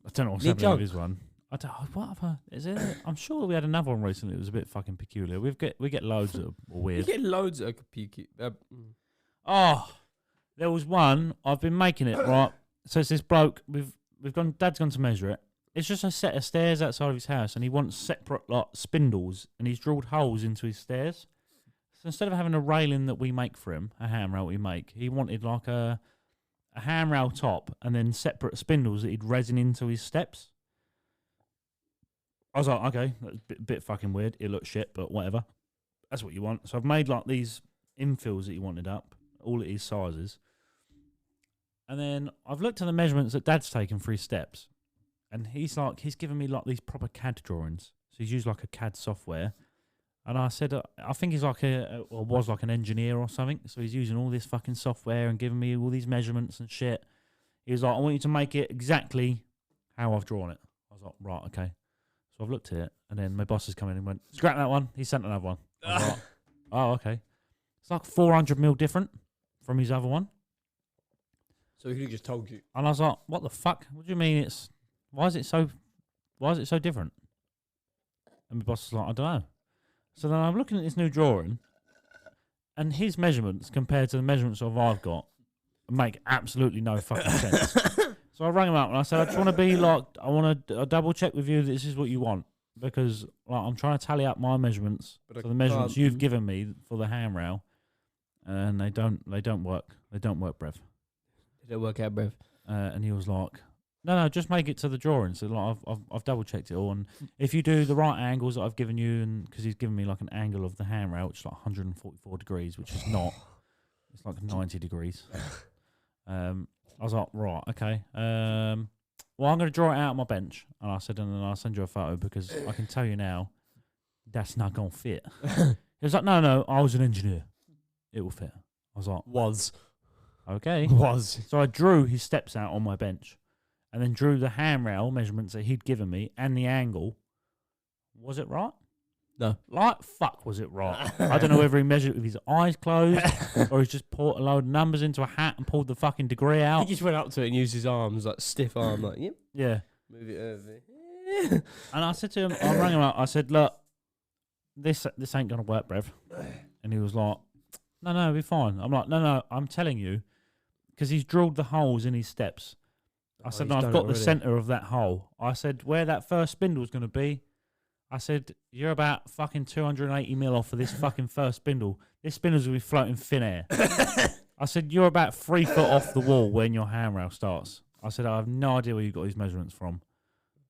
I don't know what's happening with his one. I don't. What other? Is it? I'm sure we had another one recently. It was a bit fucking peculiar. We get loads that are weird. You get loads of peaky. Oh, there was one. I've been making it right. So it's this bloke. We've gone. Dad's gone to measure it. It's just a set of stairs outside of his house, and he wants separate spindles, and he's drilled holes into his stairs. So instead of having a railing that we make for him, a handrail we make, he wanted like a handrail top, and then separate spindles that he'd resin into his steps. I was like, okay, that's a bit fucking weird. It looks shit, but whatever. That's what you want. So I've made like these infills that he wanted up, all at his sizes. And then I've looked at the measurements that Dad's taken for his steps. And he's given me like these proper CAD drawings. So he's used like a CAD software. And I said, I think he's like was like an engineer or something. So he's using all this fucking software and giving me all these measurements and shit. He was like, I want you to make it exactly how I've drawn it. I was like, right, okay. So I've looked at it, and then my boss has come in and went, scrap that one. He sent another one. I was like, oh, okay. It's like 400 mil different from his other one. So he just told you. And I was like, what the fuck? What do you mean why is it so different? And my boss was like, I don't know. So then I'm looking at this new drawing, and his measurements compared to the measurements of I've got make absolutely no fucking sense. So I rang him up and I said, I just want to be like, I want to double check with you that this is what you want, because like, I'm trying to tally up my measurements for the measurements you've given me for the handrail, and they don't work. They don't work, Brev. They don't work out, Brev. And he was like, no, just make it to the drawing. So like, I've double checked it all, and if you do the right angles that I've given you, and because he's given me like an angle of the handrail, which is like 144 degrees, which is not, it's like 90 degrees. I was like, right, okay. Well, I'm going to draw it out on my bench. And I said, and then I'll send you a photo, because I can tell you now, that's not going to fit. He was like, no, I was an engineer. It will fit. I was like, okay. So I drew his steps out on my bench, and then drew the handrail measurements that he'd given me and the angle. Was it right? No. Like, fuck, was it right? I don't know whether he measured it with his eyes closed or he's just put a load of numbers into a hat and pulled the fucking degree out. He just went up to it and used his arms, like stiff arm, like, yep. Yeah. Move it over. And I said to him, I rang him up, I said, look, this ain't going to work, Brev. And he was like, no, it'll be fine. I'm like, no, I'm telling you, because he's drilled the holes in his steps. I said, no, I've got the centre of that hole. I said, where that first spindle's going to be, I said, you're about fucking 280 mil off of this fucking first spindle. This spindle's going to be floating thin air. I said, you're about 3 foot off the wall when your handrail starts. I said, I have no idea where you got these measurements from.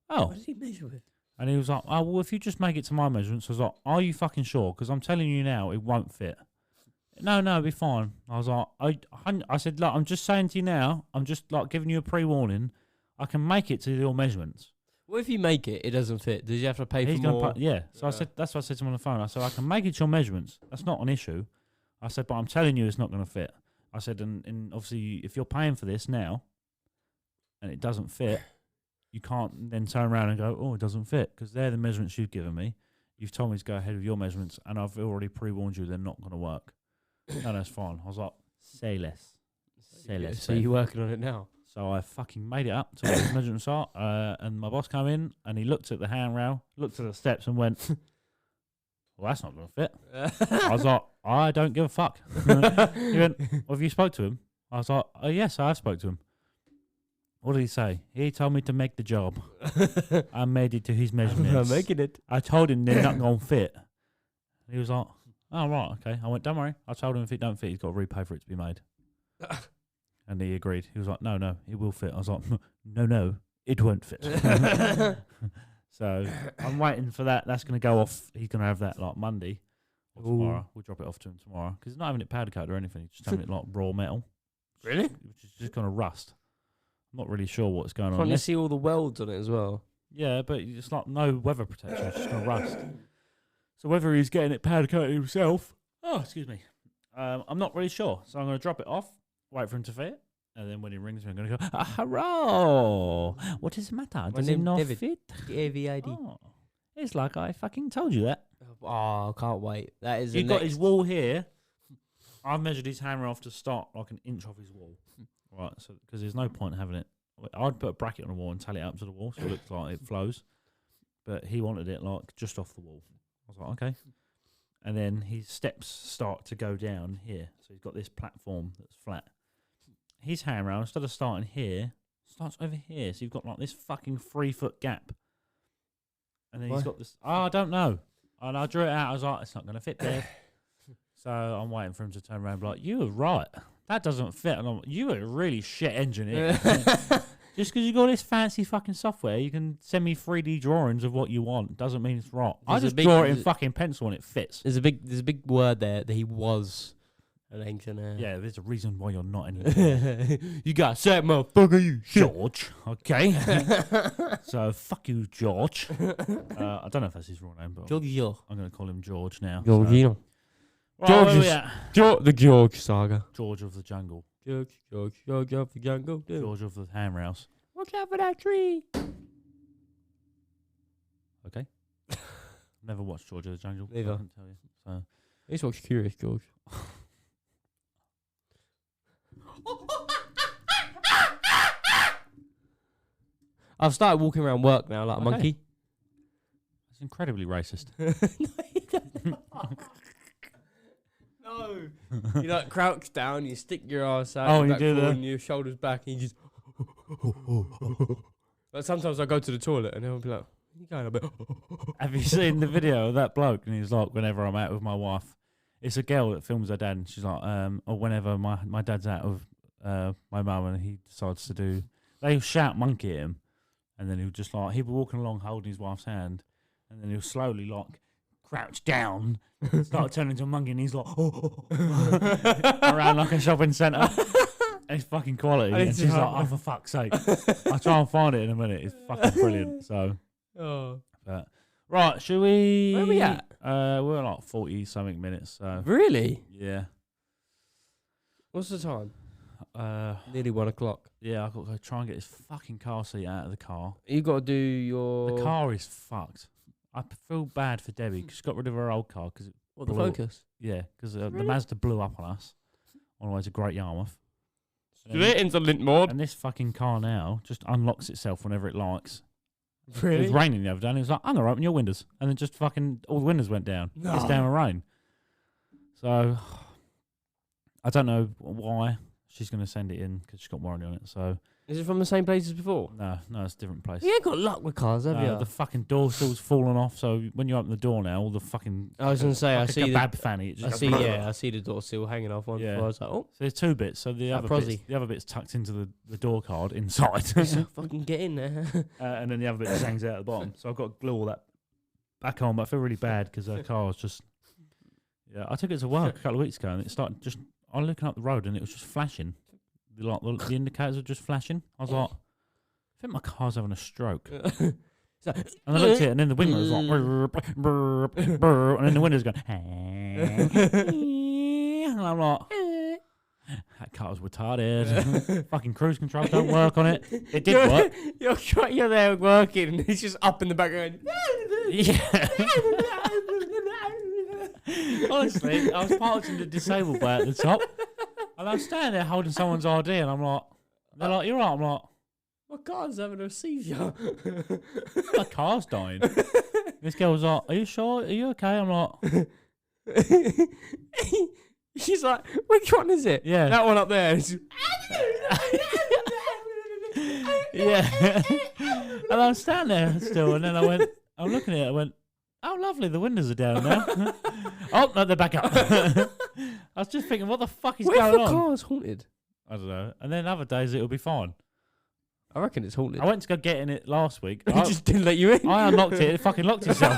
Oh. What did he measure with? And he was like, oh, well, if you just make it to my measurements. I was like, are you fucking sure? Because I'm telling you now, it won't fit. No, it'll be fine. I was like, I said, look, I'm just saying to you now, I'm just like giving you a pre-warning. I can make it to your measurements. What if you make it, it doesn't fit? Does you have to pay for more? So I said, that's what I said to him on the phone. I said, I can make it to your measurements. That's not an issue. I said, but I'm telling you it's not going to fit. I said, and obviously, if you're paying for this now and it doesn't fit, you can't then turn around and go, oh, it doesn't fit, because they're the measurements you've given me. You've told me to go ahead with your measurements, and I've already pre-warned you they're not going to work. No, that's fine. I was like, say less. Say less. So you're working on it now? So I fucking made it up to what his measurements are, and my boss came in, and he looked at the handrail, looked at the steps, and went, well, that's not going to fit. I was like, I don't give a fuck. He went, well, have you spoke to him? I was like, oh, yes, I have spoke to him. What did he say? He told me to make the job. I made it to his measurements. I'm making it. I told him they're not going to fit. He was like, oh, right, okay. I went, don't worry. I told him if it don't fit, he's got to repay for it to be made. And he agreed. He was like, no, it will fit. I was like, no, it won't fit. So I'm waiting for that. That's going to go off. He's going to have that like Monday or tomorrow. We'll drop it off to him tomorrow, because he's not having it powder coated or anything. He's just having it like raw metal. Really? Which is just going to rust. I'm not really sure what's going on. Can't you see all the welds on it as well? Yeah, but it's like no weather protection. It's just going to rust. So whether he's getting it powder coated himself, I'm not really sure. So I'm going to drop it off, wait for him to fit, and then when he rings me, I'm going to go, hello, what is the matter? Does it not fit? D-A-V-I-D. Oh, it's like I fucking told you that. Oh, I can't wait. That is. You've got his wall here. I've measured his hammer off to start like an inch off his wall. Right, so because there's no point having it. I'd put a bracket on the wall and tally it up to the wall so it looks like it flows. but he wanted it like just off the wall. I was like, okay. And then his steps start to go down here. So he's got this platform that's flat. His handrail, instead of starting here, starts over here. So you've got like this fucking 3-foot gap. And then he's got this. Oh, I don't know. And I drew it out. I was like, it's not going to fit there. So I'm waiting for him to turn around and be like, you were right. That doesn't fit. And I'm like, you were a really shit engineer. Just because you got this fancy fucking software, you can send me 3D drawings of what you want. Doesn't mean it's right. I just draw it in fucking pencil and it fits. There's a big word there that he was an engineer. Yeah, there's a reason why you're not anymore. You got set, motherfucker, you George. Okay. So fuck you, George. I don't know if that's his real name, but Giorgio. I'm going to call him George now. Giorgino. Right, the George saga. George of the jungle. George of the jungle. George of the handrails. Watch out for that tree. Okay. Never watched George of the Jungle. Neither. I can tell you. So I used to watch Curious George. I've started walking around work now like a monkey. It's incredibly racist. No. You like crouch down, you stick your ass out, Oh, your you back do forward that. and your shoulders back, and you just. But sometimes I go to the toilet and they'll be like, "You going a bit?" Have you seen the video of that bloke? And he's like, whenever I'm out with my wife, it's a girl that films her dad, and she's like, or whenever my dad's out with my mum and he decides to do, they'll shout monkey at him, and then he'll just like, he'll be walking along holding his wife's hand, and then he'll slowly like crouch down, start turning into a monkey, and he's like, around like a shopping centre. It's fucking quality. And she's like, oh, for fuck's sake. I'll try and find it in a minute. It's fucking brilliant. So, but, right, should we? Where are we at? We're like 40-something minutes. So Really? yeah. What's the time? Nearly Nearly 1 o'clock. Yeah, I've got to go try and get this fucking car seat out of the car. You got to do your. The car is fucked. I feel bad for Debbie because she got rid of her old car because What, the Focus? Yeah, because the Really? Mazda blew up on us on the way to Great Yarmouth. Straight into Lintmore. And this fucking car now just unlocks itself whenever it likes. It Really? was raining the other day, and it was like, I'm going to open your windows. And then just fucking all the windows went down. No. It's down with rain. So, I don't know why she's going to send it in because she's got warranty on it. So, Is it from the same place as before? no, it's a different place. You ain't got luck with cars, have you? The fucking door still's fallen off, so when you open the door now, all the fucking... I was going to say, like I a see the. kebab fanny. It just I see the door still hanging off one. Yeah. I was like, oh, So there's two bits. So the other bit's tucked into the door card inside. so fucking get in there. And then the other bit just hangs out at the bottom. So I've got to glue all that back on, but I feel really bad because her car was just... Yeah, I took it to work a couple of weeks ago, and it started just... I was looking up the road, and it was just flashing. The indicators were just flashing. I was like, I think my car's having a stroke. And I looked at it, and then the window was like... brr, brr, brr, and then the window's going... and I'm like... That car was retarded. Fucking cruise control don't work on it. It did work. You're there working, and it's just up in the background. Yeah. Honestly, I was parking the disabled bay at the top, and I was standing there holding someone's ID, and I'm like, they're like, you're right. I'm like, My car's having a seizure. my car's dying. This girl was like, are you sure? Are you okay? I'm like, She's like, which one is it? yeah. That one up there. It's Yeah. And I was standing there still, and then I'm looking at it, I went, oh, lovely, the windows are down now. Oh, no, they're back up. I was just thinking, what the fuck is What if going the on? car's haunted? I don't know. And then other days it'll be fine. I reckon it's haunted. I went to go get in it last week. It just didn't let you in. I unlocked it fucking locked itself.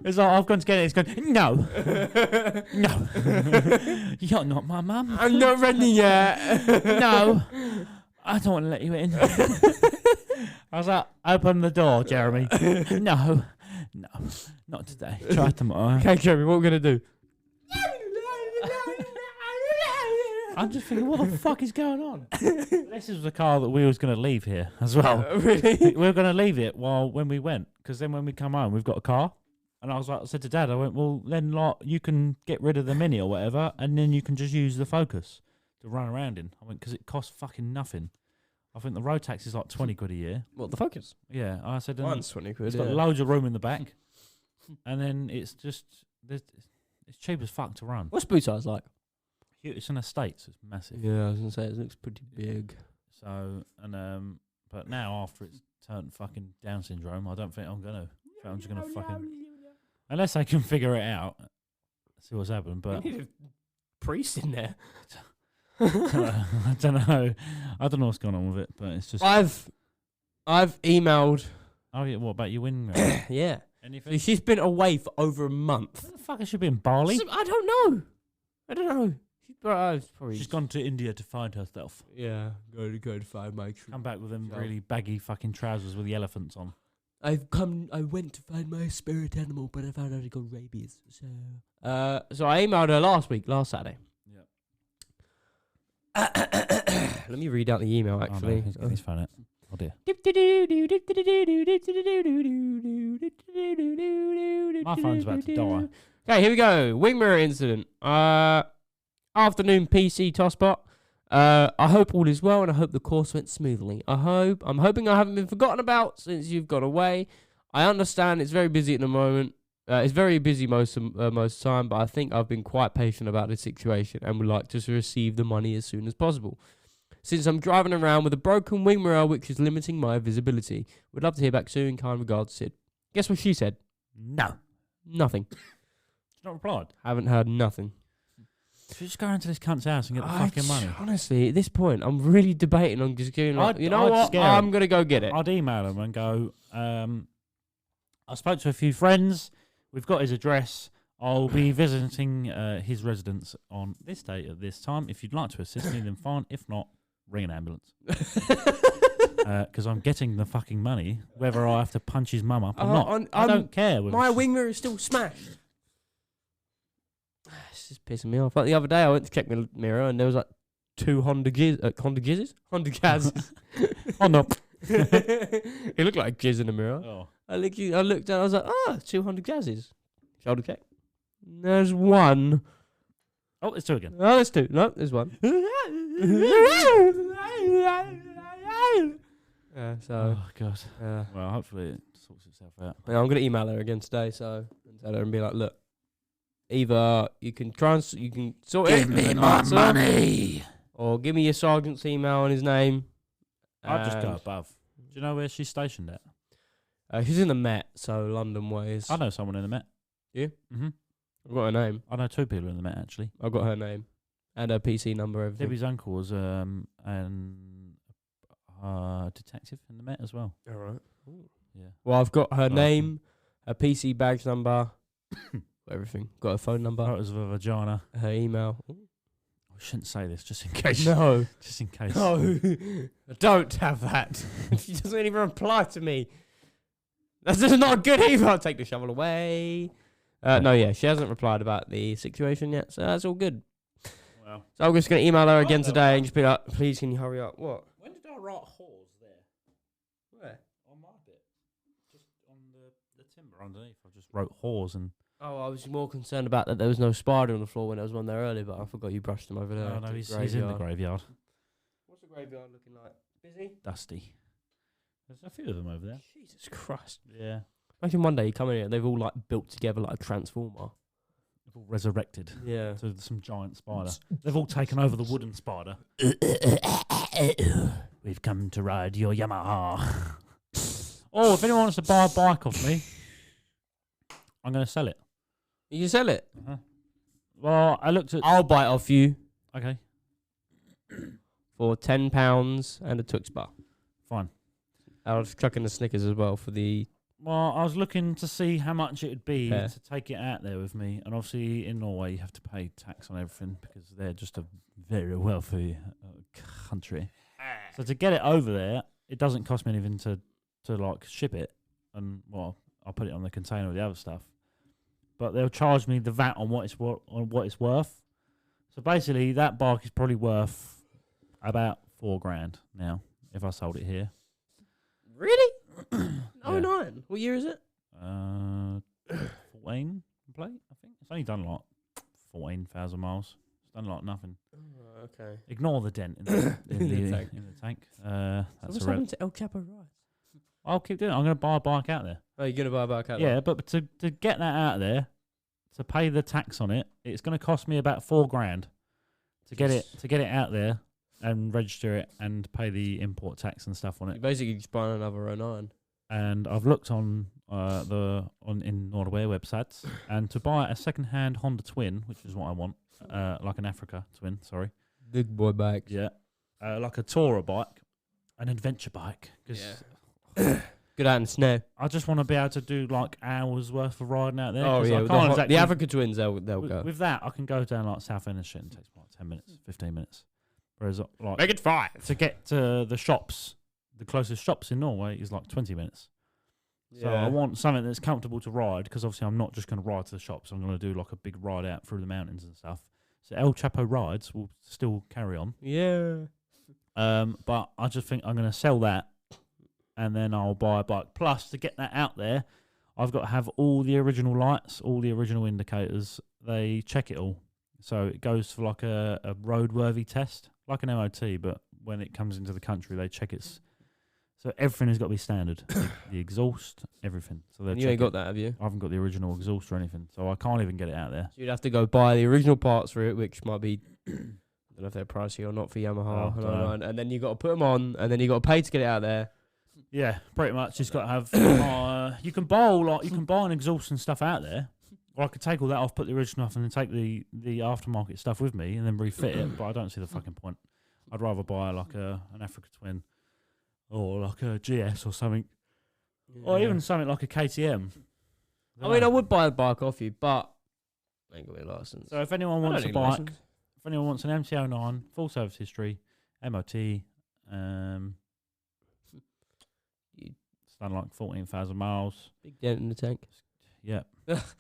It's like, I've gone to get it. It's going, no. No. You're not my mum. I'm not ready yet. No. I don't want to let you in. I was like, open the door, Jeremy. No. No. Not today. Try tomorrow. Okay, Jeremy, what we're going to do? I'm just thinking, what the fuck is going on? This is the car that we was going to leave here as well. Really? We were going to leave it when we went, because then when we come home, we've got a car. And I said to Dad, I went, well, then like you can get rid of the Mini or whatever, and then you can just use the Focus to run around in. I went, because it costs fucking nothing. I think the road tax is like 20 quid a year. What, the Focus? Yeah, I said Mine's 20 quid. it's got loads of room in the back, and then it's cheap as fuck to run. What's boot size like? It's an estate, so it's massive. Yeah, I was gonna say it looks pretty big. So but now after it's turned fucking Down syndrome, I don't think I'm gonna. I'm just gonna fucking unless I can figure it out, see what's happened. But You need a priest in there. I don't know. I don't know what's going on with it, but it's just. I've emailed. Oh yeah, what about your wing? Yeah. Anything? She's been away for over a month. Where the fuck has she been? Bali? I don't know. She's gone to India to find herself. Yeah, go to find my true. Come back with them job. really baggy fucking trousers with the elephants on. I went to find my spirit animal, but I found out it got rabies. So I emailed her last Saturday. Yeah. Let me read out the email, actually. Oh, no, he's got his phone out. Oh dear. My phone's about to die. Okay, here we go. Wing mirror incident. Afternoon PC tosspot. I hope all is well, and I hope the course went smoothly. I'm hoping I haven't been forgotten about since you've gone away. I understand it's very busy at the moment. It's very busy most of the time, but I think I've been quite patient about this situation and would like to receive the money as soon as possible. Since I'm driving around with a broken wing mirror, which is limiting my visibility. Would love to hear back soon. Kind regards, Sid. Guess what she said? No. Nothing. She's not replied. Haven't heard nothing. Should we just go into this cunt's house and get the fucking money? Honestly, at this point, I'm really debating on just going like, I'd what? Scare I'm going to go get it. I'd email him and go, I spoke to a few friends. We've got his address. I'll be visiting his residence on this date at this time. If you'd like to assist me, then fine. If not, ring an ambulance. Because I'm getting the fucking money, whether I have to punch his mum up or not. I don't care. My wing mirror is still smashed. It's just pissing me off. Like the other day, I went to check my mirror and there was like 2 Honda Gazzes? Honda. It looked like a jizz in the mirror. Oh. I looked down, I was like, 200 Gazzes. Shoulder check. There's 1. Oh, there's 2 again. Oh, there's 2. No, there's 1. Yeah, so. Oh, God. Well, hopefully it sorts itself out. Yeah, I'm going to email her again today, so, and tell her and be like, look, either you can sort it. Give me my money. Or give me your sergeant's email and his name. I'll just go above. Do you know where she's stationed at? She's in the Met, so London ways. I know someone in the Met. You? Mm-hmm. I've got her name. I know 2 people in the Met, actually. I've got her name. And her PC number, everything. Debbie's uncle was an detective in the Met as well. All right. Yeah. Well, I've got her name, her PC badge number, everything. Got her phone number. Photos of a vagina. Her email. I shouldn't say this, just in case. No. Just in case. No. I don't have that. She doesn't even reply to me. That's just not a good email. I'll take the shovel away. No, yeah, she hasn't replied about the situation yet, so that's all good. Well. So I'm just going to email her again today and just be like, please, can you hurry up? What? When did I write whores there? Where? On my bit. Just on the timber underneath. I just wrote whores and... Oh, I was more concerned about that there was no spider on the floor when there was one there earlier, but I forgot you brushed him over there. Oh, no, he's in the graveyard. What's the graveyard looking like? Busy? Dusty. There's a few of them over there. Jesus Christ. Yeah. Imagine one day you come in here, they've all like built together like a transformer. They've all resurrected. Yeah. So some giant spider. They've all taken over the wooden spider. We've come to ride your Yamaha. Oh, if anyone wants to buy a bike off me, I'm going to sell it. You can sell it? Uh-huh. Well, I looked at... I'll buy it off you. Okay. For £10 and a Tux bar. Fine. I was chucking the Snickers as well for the... Well, I was looking to see how much it would be Yeah. to take it out there with me. And obviously in Norway you have to pay tax on everything because they're just a very wealthy country. So to get it over there, it doesn't cost me anything to like ship it. And, well, I'll put it on the container with the other stuff. But they'll charge me the VAT on what it's worth. So basically, that bike is probably worth about $4,000 now if I sold it here. Really? Yeah. 09. What year is it? 14 plate, I think. It's only done like 14,000 miles. done like nothing. Oh, okay. Ignore the dent in the, In the tank. In the tank. So That's what's happened to El Chapo rides? I'll keep doing it. I'm going to buy a bike out there. Oh, you're going to buy a bike out Yeah, but to get that out of there, to pay the tax on it, it's going to cost me about $4,000 to get it out there and register it and pay the import tax and stuff on You're it. basically just buying another 09. And I've looked on in Norway websites, and to buy a second-hand Honda Twin, which is what I want, like an Africa Twin, sorry. Big boy bikes. Yeah, like a tourer bike, an adventure bike, because Good out in the snow. I just want to be able to do like hours worth of riding out there. Oh, yeah. I can't exactly, the Africa Twins, they'll go. With that, I can go down like South End and shit and it takes me like 10 minutes, 15 minutes. Whereas like Make it 5. to get to the shops, the closest shops in Norway is like 20 minutes. So I want something that's comfortable to ride, because obviously I'm not just going to ride to the shops. I'm going to do like a big ride out through the mountains and stuff. So El Chapo rides will still carry on. Yeah. But I just think I'm going to sell that, and then I'll buy a bike. Plus, to get that out there, I've got to have all the original lights, all the original indicators. They check it all. So it goes for like a roadworthy test, like an MOT, but when it comes into the country, they check it. So everything has got to be standard. The exhaust, everything. So You ain't got that, have you? I haven't got the original exhaust or anything, so I can't even get it out there. So you'd have to go buy the original parts for it, which might be, I don't know if they're pricey or not for Yamaha. And then you got to put them on, and then you got to pay to get it out there. Yeah, pretty much. It's got to have. You can buy an exhaust and stuff out there, or I could take all that off, put the original off, and then take the aftermarket stuff with me and then refit it. But I don't see the fucking point. I'd rather buy like an Africa Twin, or like a GS or something, or even something like a KTM. I mean, I would buy a bike off you, but I ain't got a license. So if anyone wants a bike, if anyone wants an MT-09, full service history, MOT, it's done like 14,000 miles. Big dent in the tank. Yeah,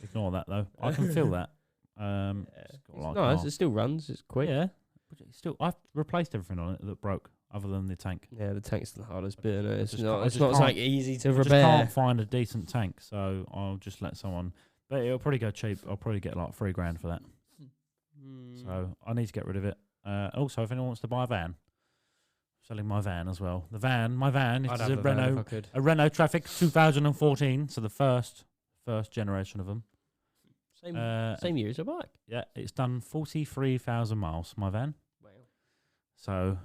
ignore that though. I can feel that. It's nice. It still runs. It's quick. Yeah, but still, I've replaced everything on it that broke, other than the tank. Yeah, the tank's the hardest bit. Isn't it? It's just not. I It's just not can't- like easy to I just repair. can't find a decent tank, so I'll just let someone. But it'll probably go cheap. I'll probably get like $3,000 for that. So I need to get rid of it. Also, if anyone wants to buy a van, selling my van as well. My van is a Renault Traffic 2014, so the first generation of them. Same year as a bike. Yeah, it's done 43,000 miles, my van. Wow. So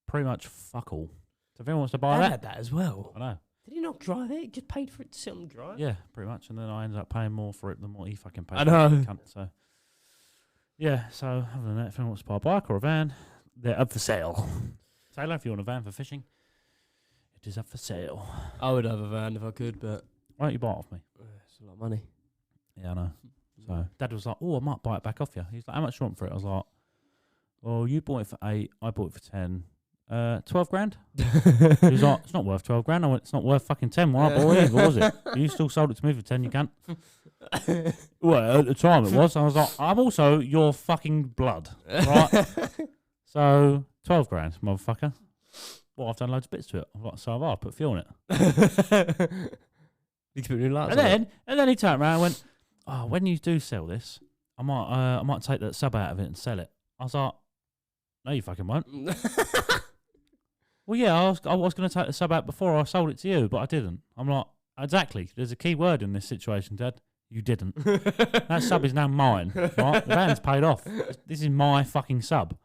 pretty much fuck all. So if anyone wants to buy I that, had that as well. I know. Did he not drive it? He just paid for it to sit on the drive? Yeah, pretty much. And then I ended up paying more for it than what he fucking paid. I know. For it, cunt, so yeah, so other than that, if anyone wants to buy a bike or a van, they're up for sale. Taylor, if you want a van for fishing, it is up for sale. I would have a van if I could, but Why don't you buy it off me? it's a lot of money. Yeah, I know. So Dad was like, "Oh, I might buy it back off you." He's like, "How much do you want for it?" I was like, "Well, you bought it for 8. I bought it for 10. $12,000." He was like, "It's not worth $12,000." I went, "It's not worth fucking 10. When I bought it, either, was it? You still sold it to me for 10. You can't." Well, at the time it was. I was like, "I'm also your fucking blood, right?" So $12,000, motherfucker. Well, I've done loads of bits to it. I'm like, so have I. Put fuel in it. Need to put new lights And on it. then he turned around and went, "Oh, when you do sell this, I might take that sub out of it and sell it." I was like, "No, you fucking won't." Well, yeah, I was going to take the sub out before I sold it to you, but I didn't. I'm like, exactly. There's a key word in this situation, Dad. You didn't. That sub is now mine. Right? The van's paid off. This is my fucking sub.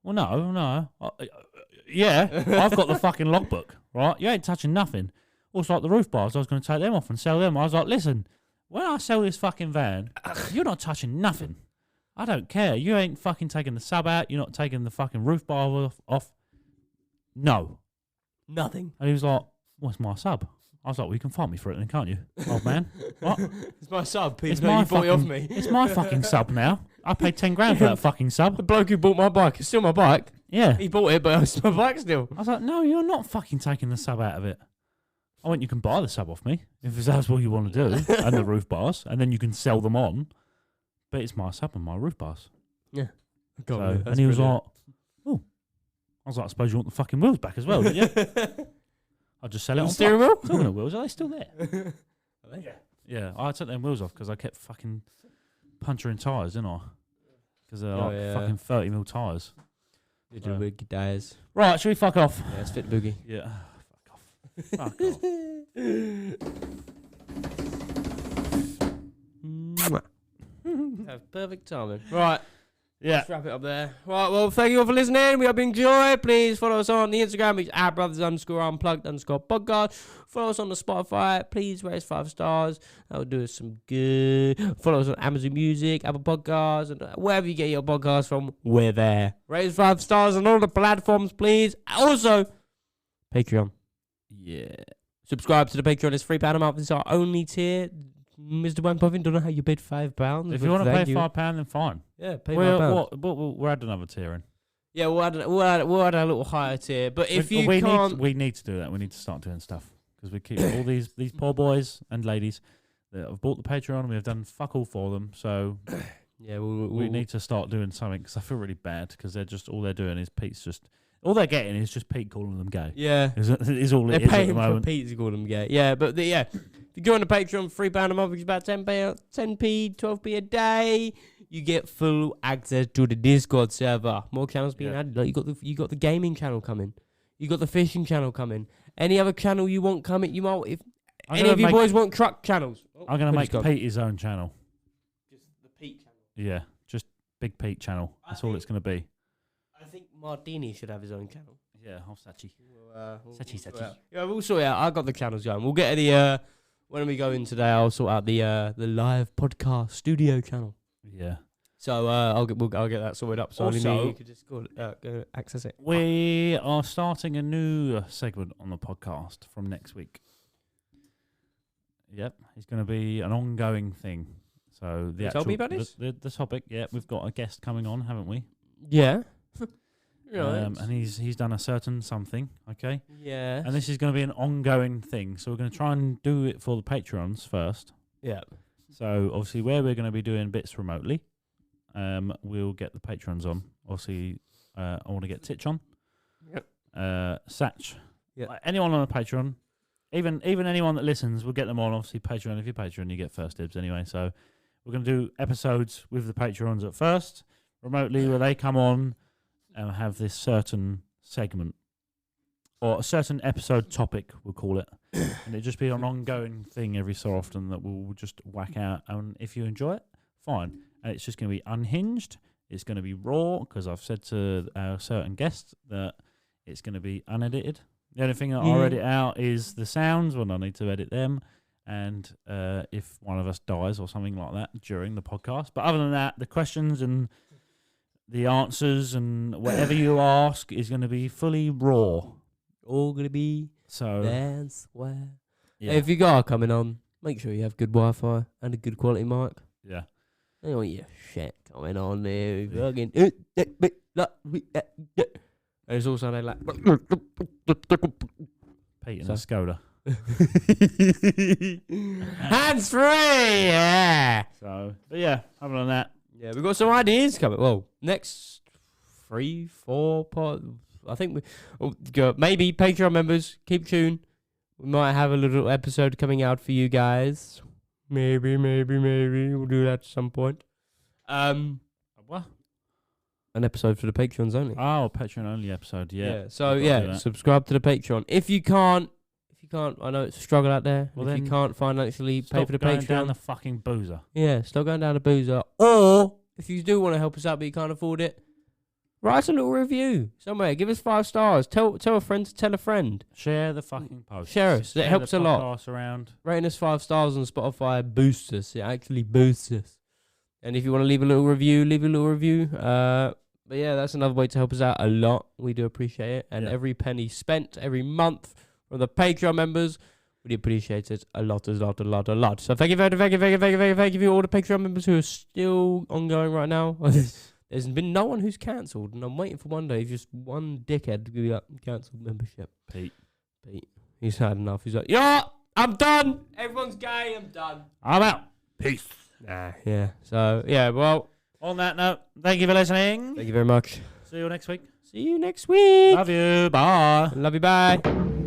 Well, no. Yeah, I've got the fucking logbook, right? You ain't touching nothing. Also, like the roof bars, I was going to take them off and sell them. I was like, listen, when I sell this fucking van, you're not touching nothing. I don't care. You ain't fucking taking the sub out. You're not taking the fucking roof bar off. No. Nothing. And he was like, what's my sub? I was like, well, you can fight me for it then, can't you, old man? What? It's my sub. It's People know my you bought it off fucking- me. It's my fucking sub now. I paid $10,000 for that fucking The sub. bloke who bought my bike, it's still my bike. Yeah. He bought it, but it's my bike still. I was like, no, you're not fucking taking the sub out of it. I went, you can buy the sub off me if that's what you want to do, and the roof bars, and then you can sell them on. But it's my sub and my roof bars. Yeah. So, and he was like, oh. I was like, I suppose you want the fucking wheels back as well, don't you? I'll just sell it on steering wheel? Talking of wheels, are they still there? Yeah, I took them wheels off because I kept fucking puncturing tyres, didn't I? because they're fucking 30mm tyres. Little big guys. Right, should we fuck off? Yeah, it's fit boogie. Yeah. Fuck off. Fuck off. Have perfect timing. Right. Yeah. Let's wrap it up there. Right, well, thank you all for listening. We hope you enjoyed. Please follow us on the Instagram, which is @Brothers_unplugged_podcast. Follow us on the Spotify. Please rate us 5 stars. That will do us some good. Follow us on Amazon Music, Apple Podcasts, and wherever you get your podcasts from, we're there. Rate us 5 stars on all the platforms, please. Also, Patreon. Yeah. Subscribe to the Patreon. It's £3 a month. It's our only tier. Mr. One Puffin, don't know how you paid £5. If you want to pay £5, then fine. Yeah, pay £5. We'll add another tier in. Yeah, we'll add a little higher tier. But if you can't... We need to do that. We need to start doing stuff. Because we keep all these poor boys and ladies that have bought the Patreon and we have done fuck all for them. So yeah, we need to start doing something because I feel really bad because they're just... All they're doing is Pete's just... All they're getting is just Pete calling them gay. Yeah. Is all it is at the moment. They're paying for Pete to call them gay. Yeah, but if you go on the Patreon, £3 a month, which is about 10p, 12p a day, you get full access to the Discord server. More channels being added. Like you got the gaming channel coming. You got the fishing channel coming. Any other channel you want coming, you might... If any of you boys want truck channels. I'm going to make Pete his own channel. Just the Pete channel? Yeah, just Big Pete channel. That's all it's going to be. I think Martini should have his own channel. Yeah, Sachi. Sachi. Yeah, we'll sort it out. I got the channels going. We'll get the when we go in today. I'll sort out the live podcast studio channel. Yeah. So I'll get that sorted up. So also, you could just go access it. We are starting a new segment on the podcast from next week. Yep, it's going to be an ongoing thing. So the tell me about this. The topic. Yeah, we've got a guest coming on, haven't we? Yeah. And he's done a certain something, okay? Yeah. And this is going to be an ongoing thing. So we're going to try and do it for the Patrons first. Yeah. So obviously where we're going to be doing bits remotely, we'll get the Patrons on. Obviously, I want to get Titch on. Yep. Satch. Yeah. Like anyone on a Patreon, even anyone that listens, we'll get them on. Obviously, Patreon. If you're Patreon, you get first dibs anyway. So we're going to do episodes with the Patrons at first, remotely, where they come on and have this certain segment or a certain episode topic, we'll call it. And it'll just be an ongoing thing every so often that we'll just whack out. And if you enjoy it, fine. And it's just going to be unhinged. It's going to be raw because I've said to our certain guests that it's going to be unedited. The only thing that I'll edit out is the sounds when I need to edit them. And if one of us dies or something like that during the podcast. But other than that, the questions and the answers and whatever you ask is going to be fully raw. All going to be that's where. Yeah. If you are coming on, make sure you have good Wi-Fi and a good quality mic. Yeah. I don't want your shit coming on there. Fucking. And it's also like Pete and a Skoda. Hands free, yeah. So, but yeah, other than that, yeah, we've got some ideas coming. Well, next 3-4 part. I think maybe Patreon members keep tuned. We might have a little episode coming out for you guys. Maybe we'll do that at some point. what? An episode for the Patreons only. Oh, Patreon only episode. Yeah. So subscribe to the Patreon. If you can't, I know it's a struggle out there. Well, if you can't financially pay for the Patreon, Patreon, down the fucking boozer. Yeah, stop going down the boozer. Or if you do want to help us out but you can't afford it, write us a little review somewhere. Give us 5 stars. Tell a friend to tell a friend. Share the fucking post. Share us. It helps a lot. Around. Rating us 5 stars on Spotify boosts us. It actually boosts us. And if you want to leave a little review, leave a little review. But yeah, that's another way to help us out a lot. We do appreciate it. And every penny spent every month from the Patreon members, we do appreciate it a lot. So thank you for all the Patreon members who are still ongoing right now. There's been no one who's cancelled, and I'm waiting for one day if just one dickhead to give up cancelled membership. Pete. He's had enough. He's like, yeah, I'm done. Everyone's gay. I'm done. I'm out. Peace. Yeah. So, yeah, well. On that note, thank you for listening. Thank you very much. See you next week. See you next week. Love you. Bye. Love you. Bye.